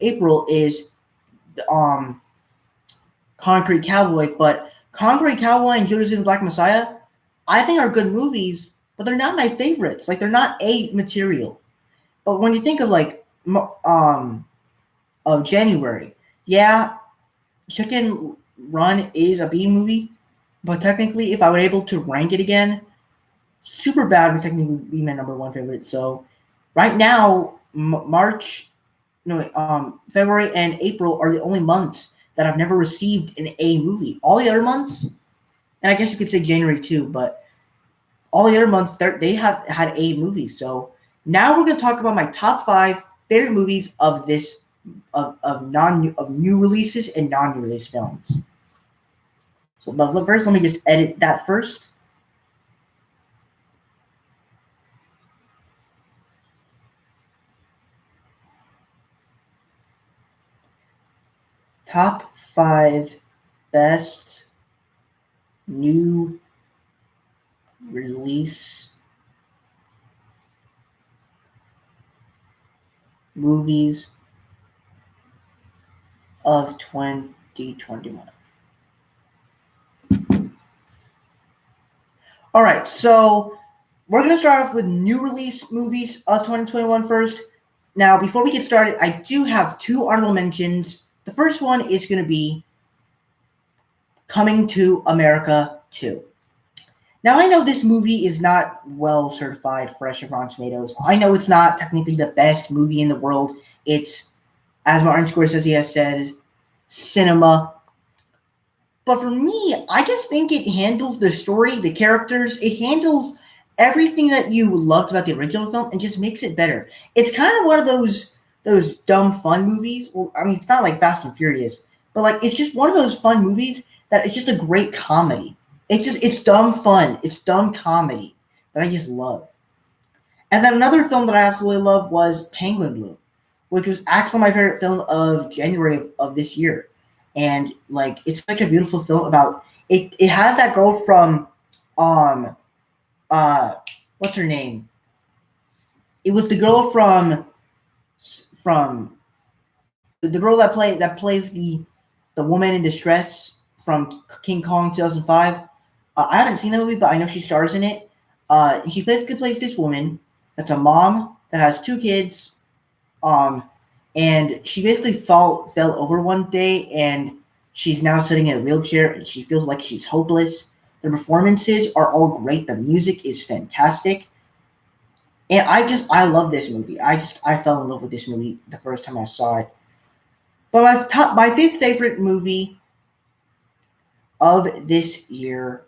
April is Concrete Cowboy. But Concrete Cowboy and Judas and the Black Messiah, I think are good movies, but they're not my favorites. Like they're not A material. But when you think of like of January, yeah, Chicken Run is a B movie. But technically, if I were able to rank it again, Superbad would technically be my number one favorite. So right now, February and April are the only months that I've never received an A movie. All the other months, and I guess you could say January too, but all the other months they have had 8 movies. So now we're going to talk about my top 5 favorite movies of this of new releases and non-new release films. So, but first, let me just edit that first. Top 5 best new release movies of 2021. All right, so we're going to start off with new release movies of 2021 first. Now, before we get started, I do have 2 honorable mentions. The first one is going to be Coming to America 2. Now, I know this movie is not well certified fresh and Rotten Tomatoes. I know it's not technically the best movie in the world. It's, as Martin Scorsese has said, cinema. But for me, I just think it handles the story, the characters. It handles everything that you loved about the original film and just makes it better. It's kind of one of those dumb fun movies. Well, I mean, it's not like Fast and Furious, but like it's just one of those fun movies that it's just a great comedy. It's dumb fun. It's dumb comedy that I just love. And then another film that I absolutely loved was Penguin Bloom, which was actually my favorite film of January of this year. And like it's such a beautiful film about it. It has that girl from what's her name? It was the girl from the girl that plays the woman in distress from King Kong 2005. I haven't seen the movie, but I know she stars in it. She basically plays this woman that's a mom that has 2 kids. And she basically fell over one day, and she's now sitting in a wheelchair, and she feels like she's hopeless. The performances are all great. The music is fantastic. And I love this movie. I fell in love with this movie the first time I saw it. But my 5th favorite movie of this year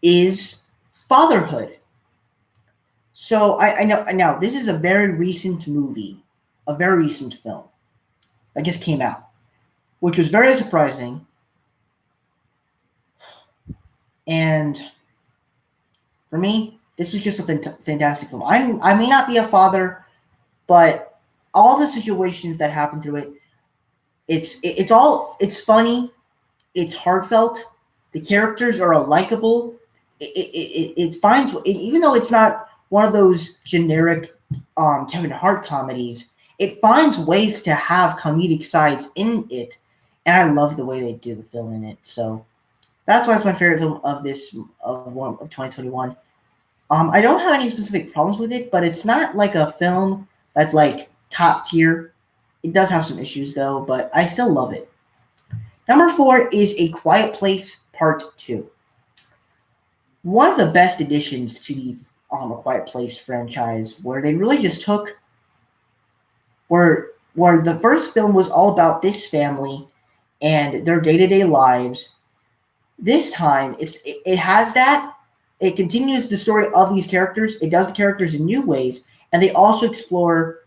is Fatherhood. So I know now this is a very recent movie, a very recent film that just came out, which was very surprising. And for me, this was just a fantastic film. I may not be a father, but all the situations that happen through it, it's funny, it's heartfelt. The characters are likable. It finds, even though it's not one of those generic Kevin Hart comedies, it finds ways to have comedic sides in it, and I love the way they do the film in it. So that's why it's my favorite film of 2021. I don't have any specific problems with it, but it's not like a film that's like top tier. It does have some issues though, but I still love it. Number 4 is A Quiet Place Part 2. One of the best additions to the A Quiet Place franchise, where they really just took where the first film was all about this family and their day-to-day lives. This time, it has that. It continues the story of these characters. It does the characters in new ways, and they also explore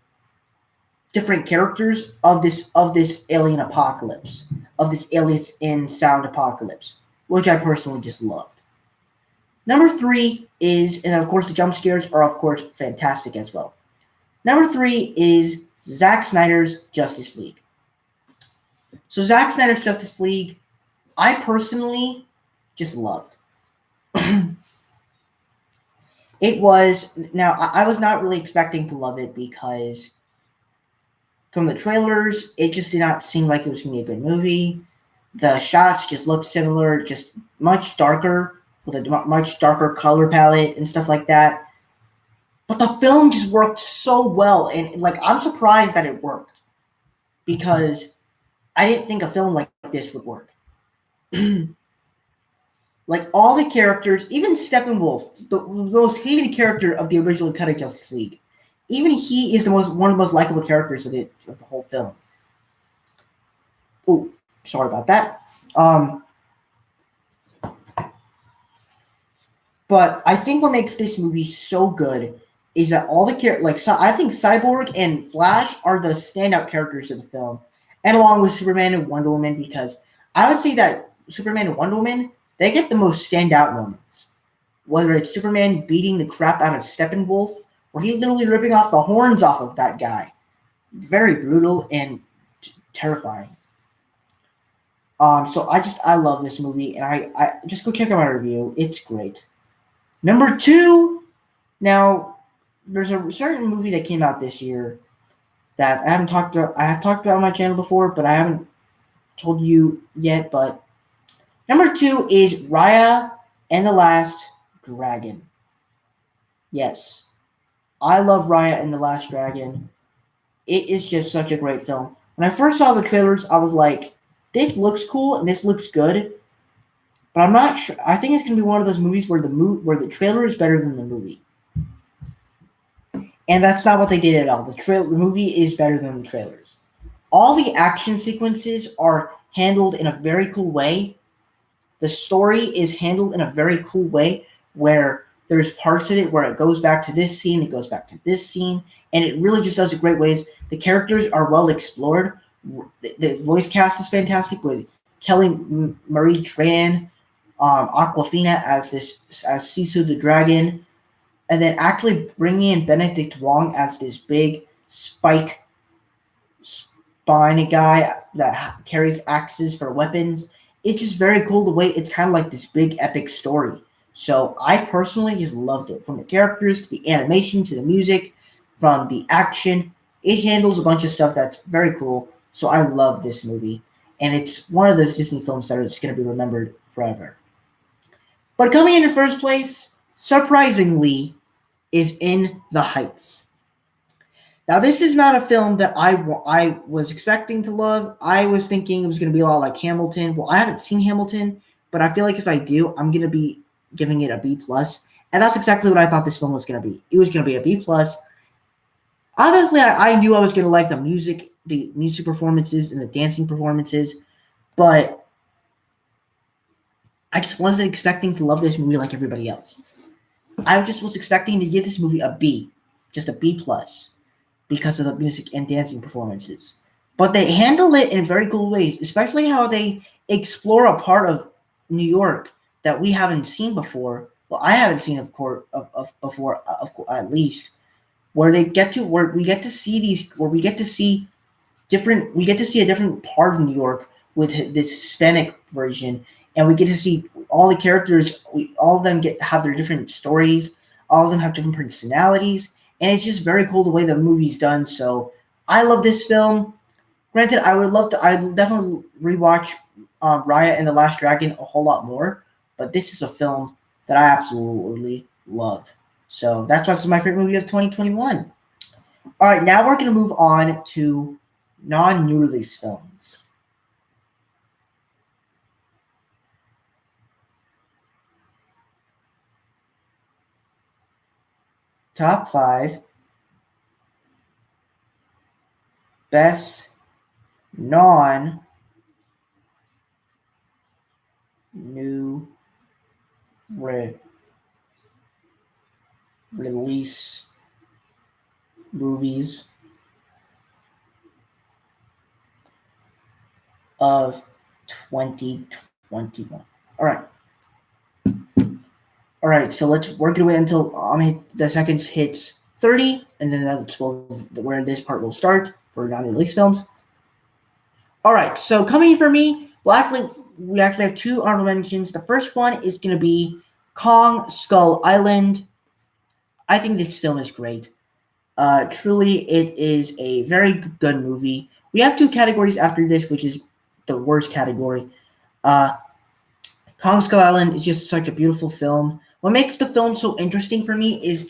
different characters of this alien apocalypse, of this aliens in sound apocalypse, which I personally just loved. Number 3 is, and of course the jump scares are of course fantastic as well. Number 3 is Zack Snyder's Justice League. So Zack Snyder's Justice League, I personally just loved. It was, now I was not really expecting to love it because from the trailers, it just did not seem like it was going to be a good movie. The shots just looked similar, just much darker, with a much darker color palette and stuff like that. But the film just worked so well, and like I'm surprised that it worked because I didn't think a film like this would work. Like all the characters, even Steppenwolf, the most hated character of the original cut of Justice League, even he is one of the most likable characters of the whole film. Oh, sorry about that. Um, but I think what makes this movie so good is that all the I think Cyborg and Flash are the standout characters of the film, and along with Superman and Wonder Woman, because I would say that Superman and Wonder Woman they get the most standout moments. Whether it's Superman beating the crap out of Steppenwolf, or he's literally ripping off the horns off of that guy. Very brutal and terrifying. So I love this movie, and I just go check out my review. It's great. Number two, now there's a certain movie that came out this year that I have talked about on my channel before, but I haven't told you yet. But number two is Raya and the Last Dragon. Yes, I love Raya and the Last Dragon. It is just such a great film. When I first saw the trailers, I was like, "This looks cool and this looks good," but I'm not sure. I think it's gonna be one of those movies where the trailer is better than the movie, and that's not what they did at all. The movie is better than the trailers. All the action sequences are handled in a very cool way. The story is handled in a very cool way where there's parts of it where it goes back to this scene, it goes back to this scene, and it really just does it great ways. The characters are well explored. The voice cast is fantastic with Kelly Marie Tran, Aquafina as Sisu the dragon, and then actually bringing in Benedict Wong as this big spike spine guy that carries axes for weapons. It's just very cool the way it's kind of like this big epic story. So I personally just loved it from the characters to the animation to the music, from the action. It handles a bunch of stuff that's very cool. So I love this movie, and it's one of those Disney films that are just going to be remembered forever. But coming in first place, surprisingly, is In the Heights. Now, this is not a film that I was expecting to love. I was thinking it was going to be a lot like Hamilton. Well, I haven't seen Hamilton, but I feel like if I do, I'm going to be giving it a B plus, and that's exactly what I thought this film was going to be. It was going to be a B plus. Obviously, I knew I was going to like the music performances, and the dancing performances, but I just wasn't expecting to love this movie like everybody else. I just was expecting to give this movie a B, just a B plus, because of the music and dancing performances. But they handle it in very cool ways, especially how they explore a part of New York that we haven't seen before. Well, I haven't seen, of course, before, at least, where we get to see a different part of New York with this Hispanic version, and we get to see all the characters. All of them have their different stories. All of them have different personalities, and it's just very cool the way the movie's done. So I love this film. Granted, I would definitely rewatch Raya and the Last Dragon a whole lot more, but this is a film that I absolutely love. So that's what's my favorite movie of 2021. All right, now we're going to move on to non-new release films. Top 5 best non-new release movies of 2021. All right, so let's work our way until the seconds hits 30, and then that's where this part will start for non-release films. All right, so coming for me, we actually have two honorable mentions. The first one is going to be Kong Skull Island. I think this film is great. Truly, it is a very good movie. We have two categories after this, which is the worst category. Kong Skull Island is just such a beautiful film. What makes the film so interesting for me is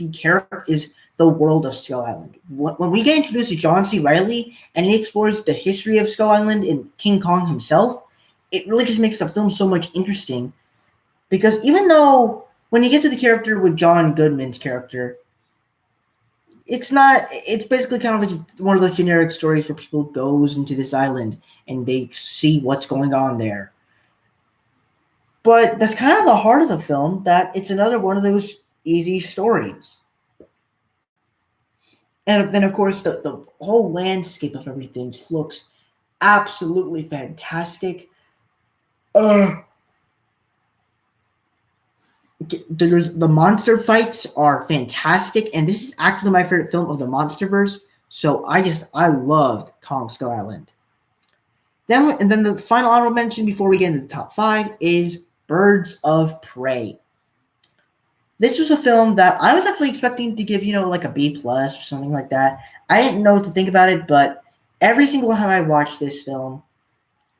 the world of Skull Island. When we get introduced to John C. Reilly and he explores the history of Skull Island and King Kong himself, it really just makes the film so much interesting. Because even though when you get to the character with John Goodman's character, it's not. It's basically kind of like one of those generic stories where people goes into this island and they see what's going on there. But that's kind of the heart of the film. That it's another one of those easy stories. And then, of course, the whole landscape of everything just looks absolutely fantastic. Uh, the monster fights are fantastic, and this is actually my favorite film of the MonsterVerse. So I loved Kong Skull Island. Then the final honorable mention before we get into the top five is Birds of Prey. This was a film that I was actually expecting to give, like a B plus or something like that. I didn't know what to think about it, but every single time I watched this film,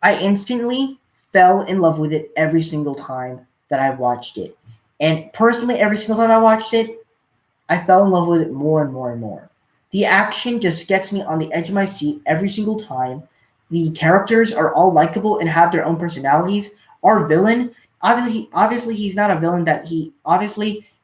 I instantly fell in love with it every single time that I watched it. And personally, every single time I watched it, I fell in love with it more and more and more. The action just gets me on the edge of my seat every single time. The characters are all likable and have their own personalities. Our villain, obviously he's not a villain that Ewan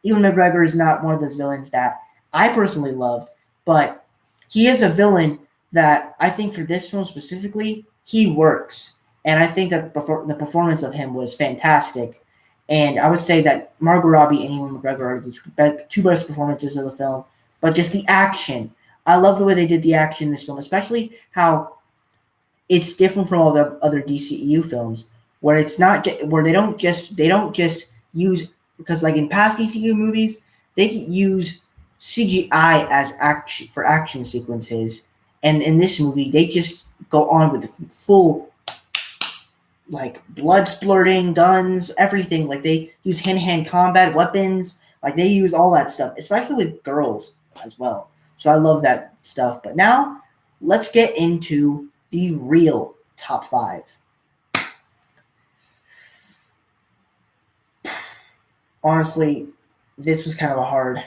McGregor is not one of those villains that I personally loved, but he is a villain that I think for this film specifically, he works. And I think that the performance of him was fantastic. And I would say that Margot Robbie and Ewan McGregor are the two best performances of the film. But just the action. I love the way they did the action in this film, especially how it's different from all the other DCEU films, where it's not where they don't just use, because like in past DCEU movies, they use CGI as action sequences, and in this movie they just go on with full like blood splurting, guns, everything. Like they use hand-to-hand combat, weapons, like they use all that stuff, especially with girls as well. So I love that stuff. But now let's get into the real top five. Honestly, this was kind of a hard.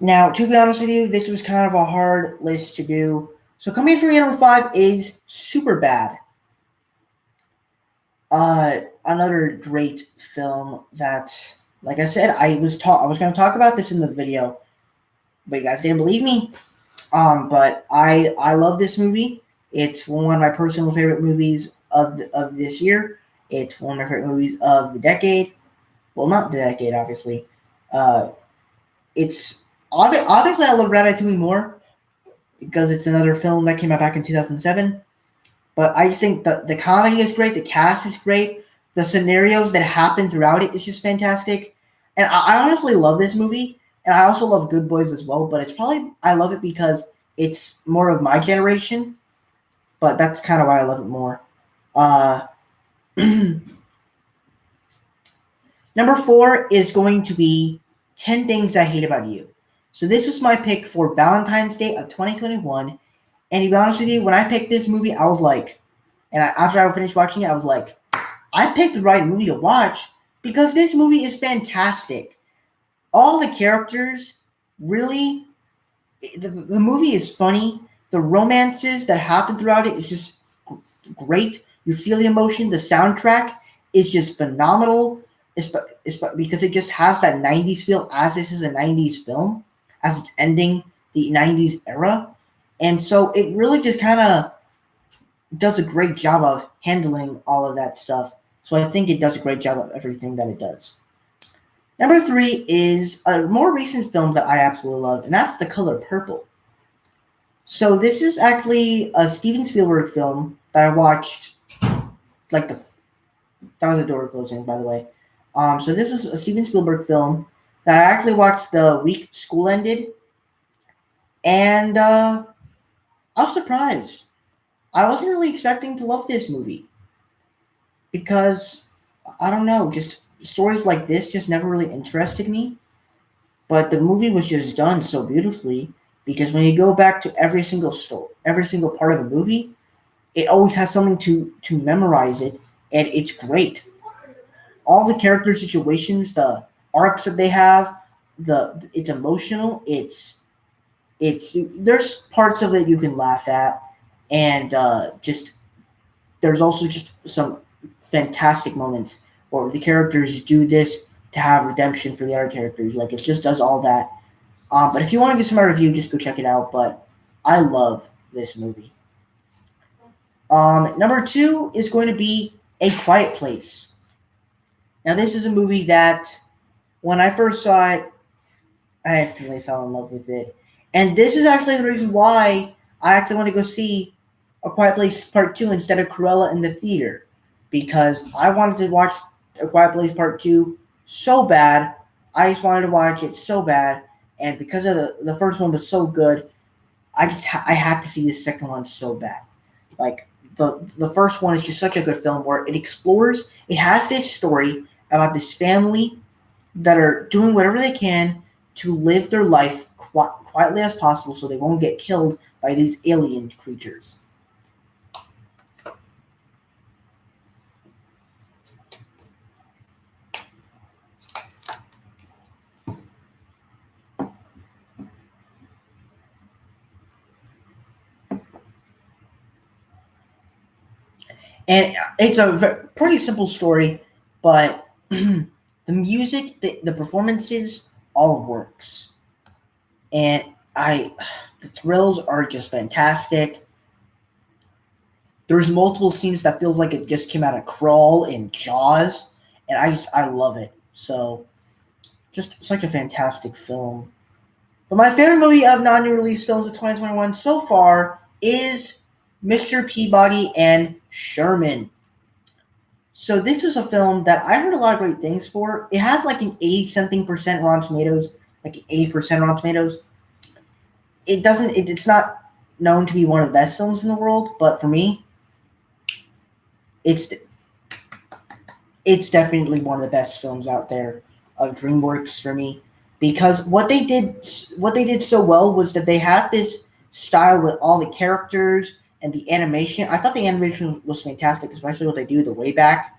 Now, to be honest with you, this was kind of a hard list to do. So coming in for number five is Superbad. Another great film that, like I said, I was going to talk about this in the video, but you guys didn't believe me. But I love this movie. It's one of my personal favorite movies of this year. It's one of my favorite movies of the decade. Well, not the decade, obviously. It's obviously I love Ratatouille more because it's another film that came out back in 2007. But I just think the comedy is great, the cast is great, the scenarios that happen throughout it is just fantastic. And I honestly love this movie, and I also love Good Boys as well, but I love it because it's more of my generation, but that's kind of why I love it more. Number four is going to be 10 Things I Hate About You. So this was my pick for Valentine's Day of 2021. And to be honest with you, when I picked this movie, I was like, after I finished watching it, I was like, I picked the right movie to watch because this movie is fantastic. All the characters really, the movie is funny. The romances that happen throughout it is just great. You feel the emotion. The soundtrack is just phenomenal. Because it just has that 90s feel, as this is a 90s film, as it's ending the 90s era. And so it really just kind of does a great job of handling all of that stuff. So I think it does a great job of everything that it does. Number three is a more recent film that I absolutely love, and that's The Color Purple. So this is actually a Steven Spielberg film that I watched, that was a door closing, by the way. So this was a Steven Spielberg film that I actually watched the week school ended, and I was surprised. I wasn't really expecting to love this movie because, I don't know, just stories like this just never really interested me. But the movie was just done so beautifully because when you go back to every single part of the movie, it always has something to memorize it, and it's great. All the character situations, the arcs that they have, it's emotional. It's there's parts of it you can laugh at, and just there's also just some fantastic moments where the characters do this to have redemption for the other characters. Like it just does all that. But if you want to get some more review, just go check it out. But I love this movie. Number two is going to be A Quiet Place. Now, this is a movie that when I first saw it, I instantly fell in love with it. And this is actually the reason why I actually want to go see A Quiet Place Part 2 instead of Cruella in the theater. Because I wanted to watch A Quiet Place Part 2 so bad. I just wanted to watch it so bad. And because of the first one was so good, I had to see the second one so bad. Like the first one is just such a good film where it has this story about this family that are doing whatever they can to live their life quietly as possible so they won't get killed by these alien creatures. And it's a pretty simple story, but the music, the performances, all works. And the thrills are just fantastic. There's multiple scenes that feels like it just came out of Crawl and Jaws, and I love it. So just such a fantastic film. But my favorite movie of non-new release films of 2021 so far is Mr. Peabody and Sherman. So this was a film that I heard a lot of great things for. It has like an 80 something percent Rotten Tomatoes, like 80% Rotten Tomatoes. It's not known to be one of the best films in the world, but for me, it's it's definitely one of the best films out there of DreamWorks for me, because what they did so well was that they had this style with all the characters and the animation. I thought the animation was fantastic, especially what they do the way back.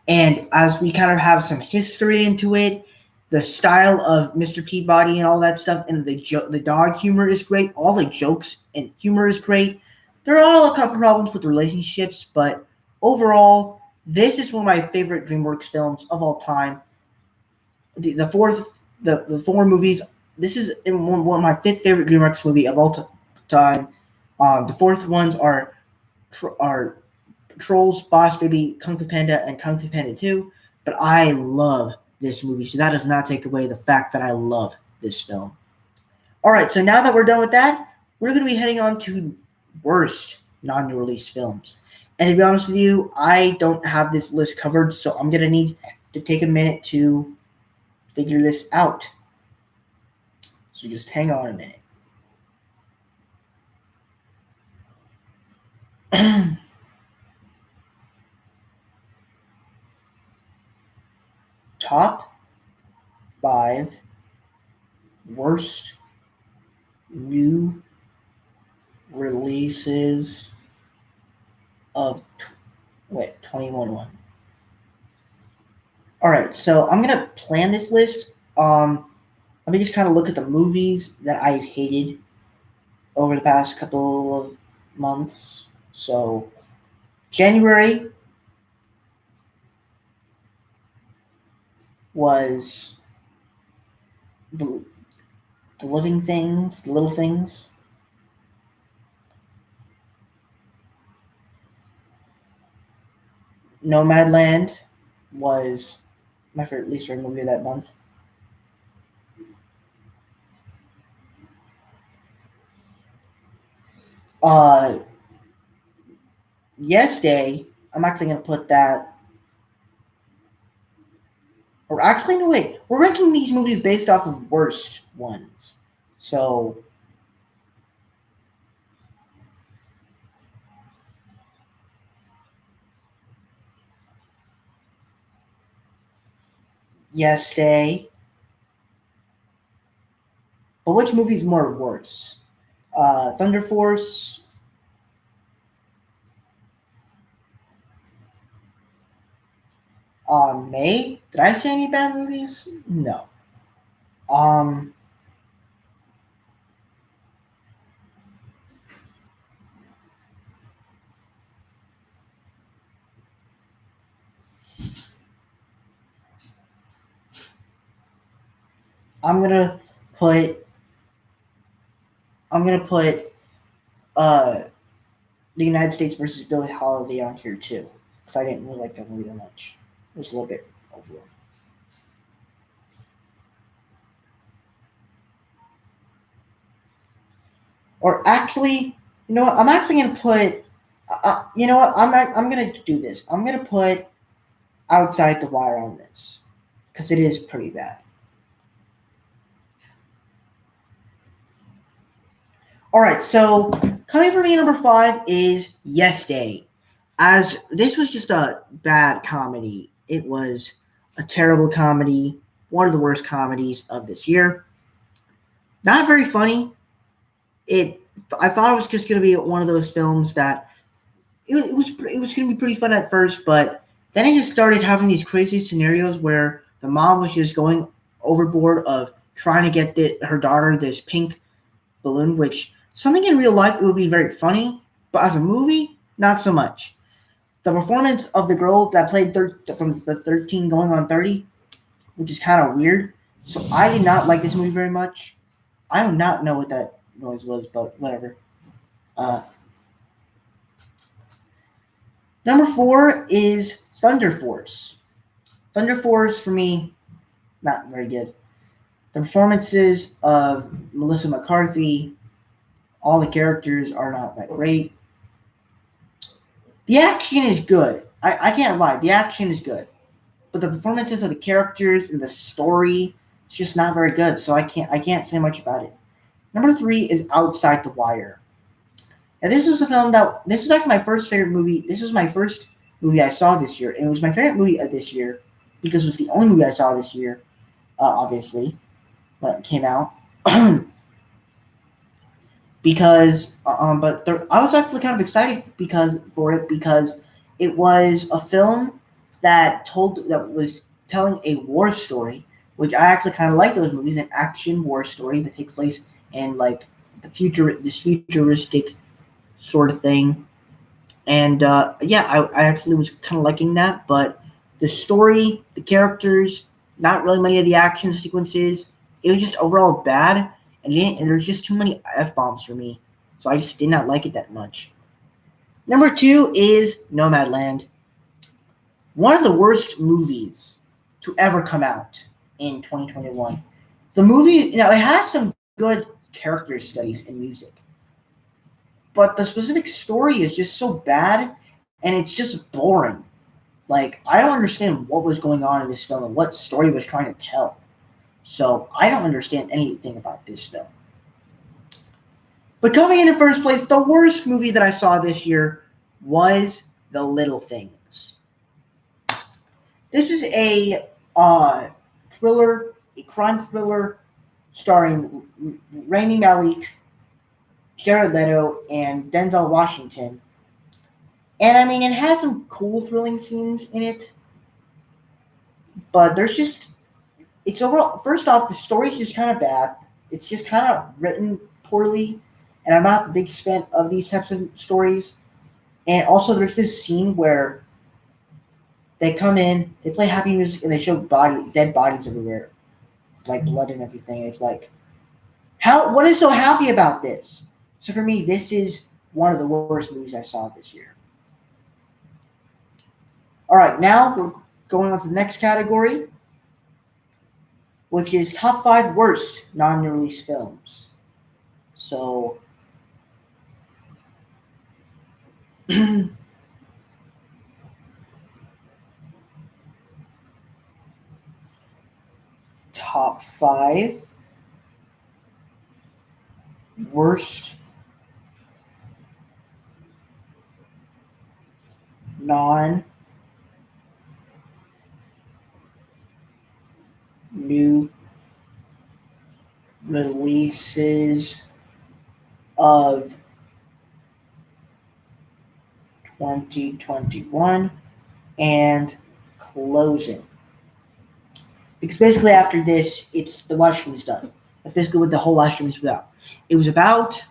And as we kind of have some history into it, the style of Mr. Peabody and all that stuff, and the dog humor is great. All the jokes and humor is great. There are a couple problems with relationships, but overall, this is one of my favorite DreamWorks films of all time. The four movies. This is one of my fifth favorite DreamWorks movie of all time. The fourth ones are Trolls, Boss Baby, Kung Fu Panda, and Kung Fu Panda 2. But I love this movie, so that does not take away the fact that I love this film. All right, so now that we're done with that, we're going to be heading on to worst non-new release films. And to be honest with you, I don't have this list covered, so I'm going to need to take a minute to figure this out. So just hang on a minute. Top 5 worst new releases of 2021. All right, so I'm gonna plan this list. Let me just kind of look at the movies that I've hated over the past couple of months. So January was the living things, the little things. Nomadland was my favorite least rated movie of that month. Uh, Yes Day, I'm actually going to put that. Or actually, no, wait. We're ranking these movies based off of worst ones. So, Yes Day. But which movie is more worse? Thunder Force. May. Did I say any bad movies? No. Um, I'm gonna put I'm gonna put uh the United States versus Billie Holiday on here too, because I didn't really like that movie that much. It was a little bit overall. Or actually, you know what? I'm actually gonna put. You know what? I'm gonna do this. I'm gonna put Outside the Wire on this because it is pretty bad. All right, so coming for me number five is Yes Day. As this was just a bad comedy. It was a terrible comedy, one of the worst comedies of this year. Not very funny. It I thought it was just going to be one of those films that it was going to be pretty fun at first, but then it just started having these crazy scenarios where the mom was just going overboard of trying to get her daughter this pink balloon, which something in real life it would be very funny, but as a movie, not so much. The performance of the girl that played from the 13 going on 30, which is kind of weird. So I did not like this movie very much. I do not know what that noise was, but whatever. Uh, Number four is Thunder Force. Thunder Force for me, not very good. The performances of Melissa McCarthy, all the characters are not that great. The action is good. I can't lie. The action is good. But the performances of the characters and the story is just not very good. So I can't say much about it. Number three is Outside the Wire. Now this was a film that this was actually my first favorite movie. This was my first movie I saw this year, and it was my favorite movie of this year because it was the only movie I saw this year, obviously, when it came out. Because but I was actually kind of excited because it was a film that was telling a war story, which I actually kind of like those movies, an action war story that takes place in like this futuristic sort of thing. And yeah, I actually was kind of liking that, but the story, the characters, not really many of the action sequences, it was just overall bad, and there was just too many f bombs for me, so I just did not like it that much. Number two is Nomadland, one of the worst movies to ever come out in 2021. The movie, it has some good character studies and music, but the specific story is just so bad and it's just boring. Like, I don't understand what was going on in this film and what story it was trying to tell. So I don't understand anything about this film. But coming in first place, the worst movie that I saw this year was The Little Things. This is a thriller, a crime thriller starring Rami Malek, Jared Leto, and Denzel Washington. And I mean, it has some cool, thrilling scenes in it, but it's overall, first off, the story's just kind of bad. It's just kind of written poorly, and I'm not the biggest fan of these types of stories. And also, there's this scene where they come in, they play happy music, and they show dead bodies everywhere, like blood and everything. It's like, what is so happy about this? So for me, this is one of the worst movies I saw this year. All right, now we're going on to the next category, which is top five worst non-release films. So, top five worst non new releases of 2021 and closing. Because basically after this, it's the live stream is done. That's basically what the whole live stream is about. It was about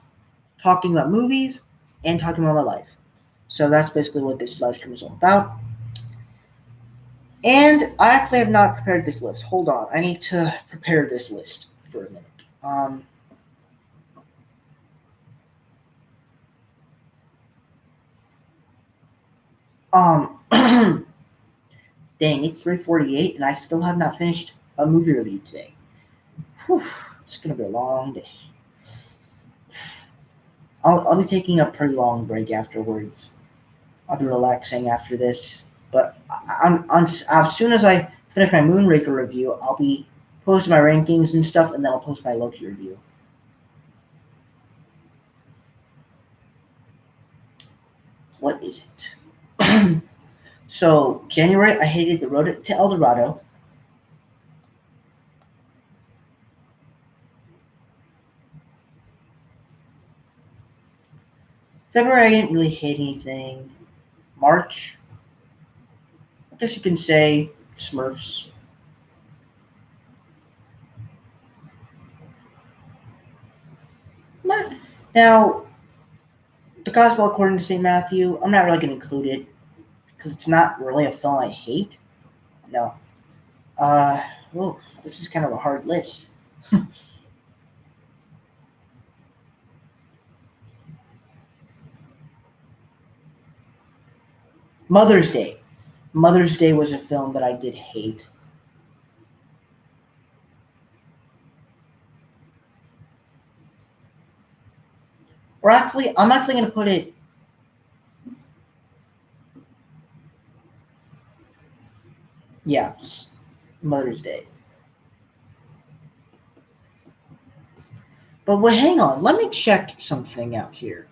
talking about movies and talking about my life. So that's basically what this live stream is all about. And I actually have not prepared this list. Hold on, I need to prepare this list for a minute. Um, dang, it's 3:48, and I still have not finished a movie review today. Whew, it's gonna be a long day. I'll be taking a pretty long break afterwards. I'll be relaxing after this. But as soon as I finish my Moonraker review, I'll be posting my rankings and stuff, and then I'll post my Loki review. What is it? So January, I hated The Road to El Dorado. February, I didn't really hate anything. March, I guess you can say Smurfs. Now, the Gospel according to St. Matthew, I'm not really going to include it because it's not really a film I hate. No. Uh, well, this is kind of a hard list. Mother's Day. Mother's Day was a film that I did hate. Or actually, I'm actually going to put it. Yeah, Mother's Day. But wait, hang on. Let me check something out here.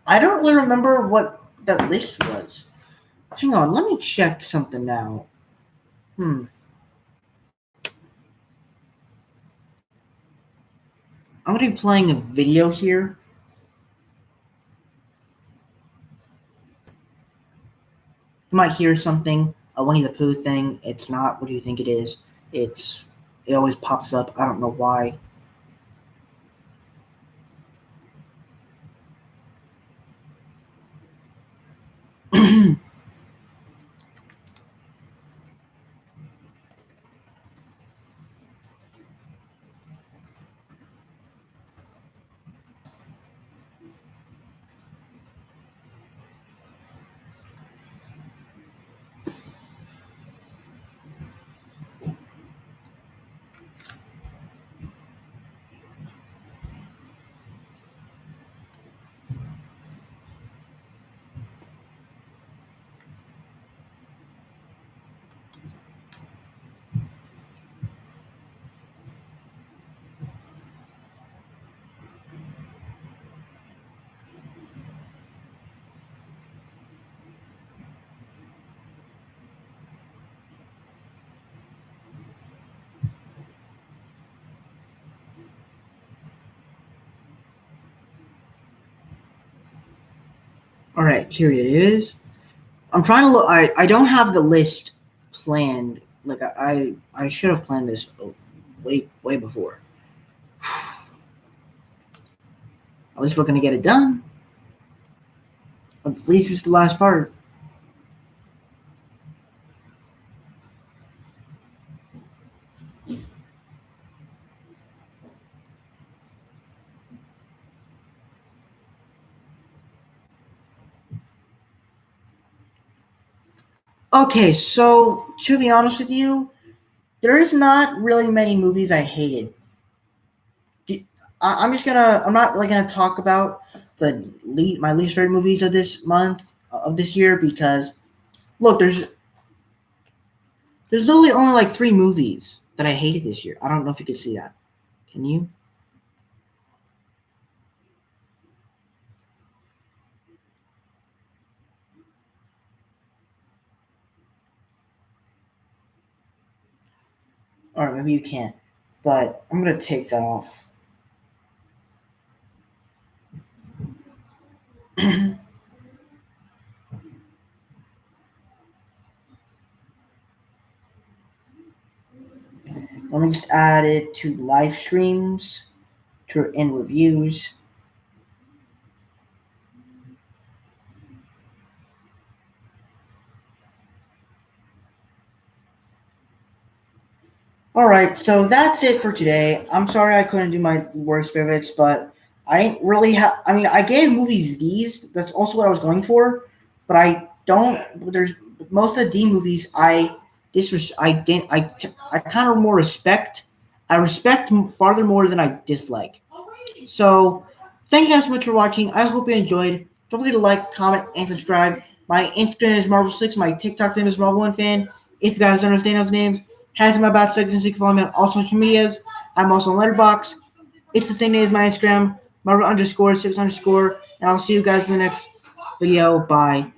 I don't really remember what that list was. Hang on, let me check something now. I'm going to be playing a video here. You might hear something, a Winnie the Pooh thing. It's not. What do you think it is? It always pops up. I don't know why. All right, here it is. I'm trying to look. I don't have the list planned. Like I should have planned this way before. At least we're gonna get it done. At least it's the last part. Okay, so to be honest with you, there's not really many movies I hated. I'm just gonna. I'm not really gonna talk about my least favorite movies of this month of this year because look, there's literally only like 3 movies that I hated this year. I don't know if you can see that. Can you? Or maybe you can't. But I'm gonna take that off. Let me just add it to live streams, to in reviews. All right, so that's it for today. I'm sorry I couldn't do my worst favorites, but I didn't really have. I mean, I gave movies D's. That's also what I was going for, but I don't. There's most of the D movies. I didn't. I kind of more respect. I respect farther more than I dislike. So, thank you guys so much for watching. I hope you enjoyed. Don't forget to like, comment, and subscribe. My Instagram is Marvel6. My TikTok name is Marvel1Fan. If you guys don't understand those names, has in my back section so you can follow me on all social medias. I'm also on Letterboxd. It's the same name as my Instagram, Marvel_6_. And I'll see you guys in the next video. Bye.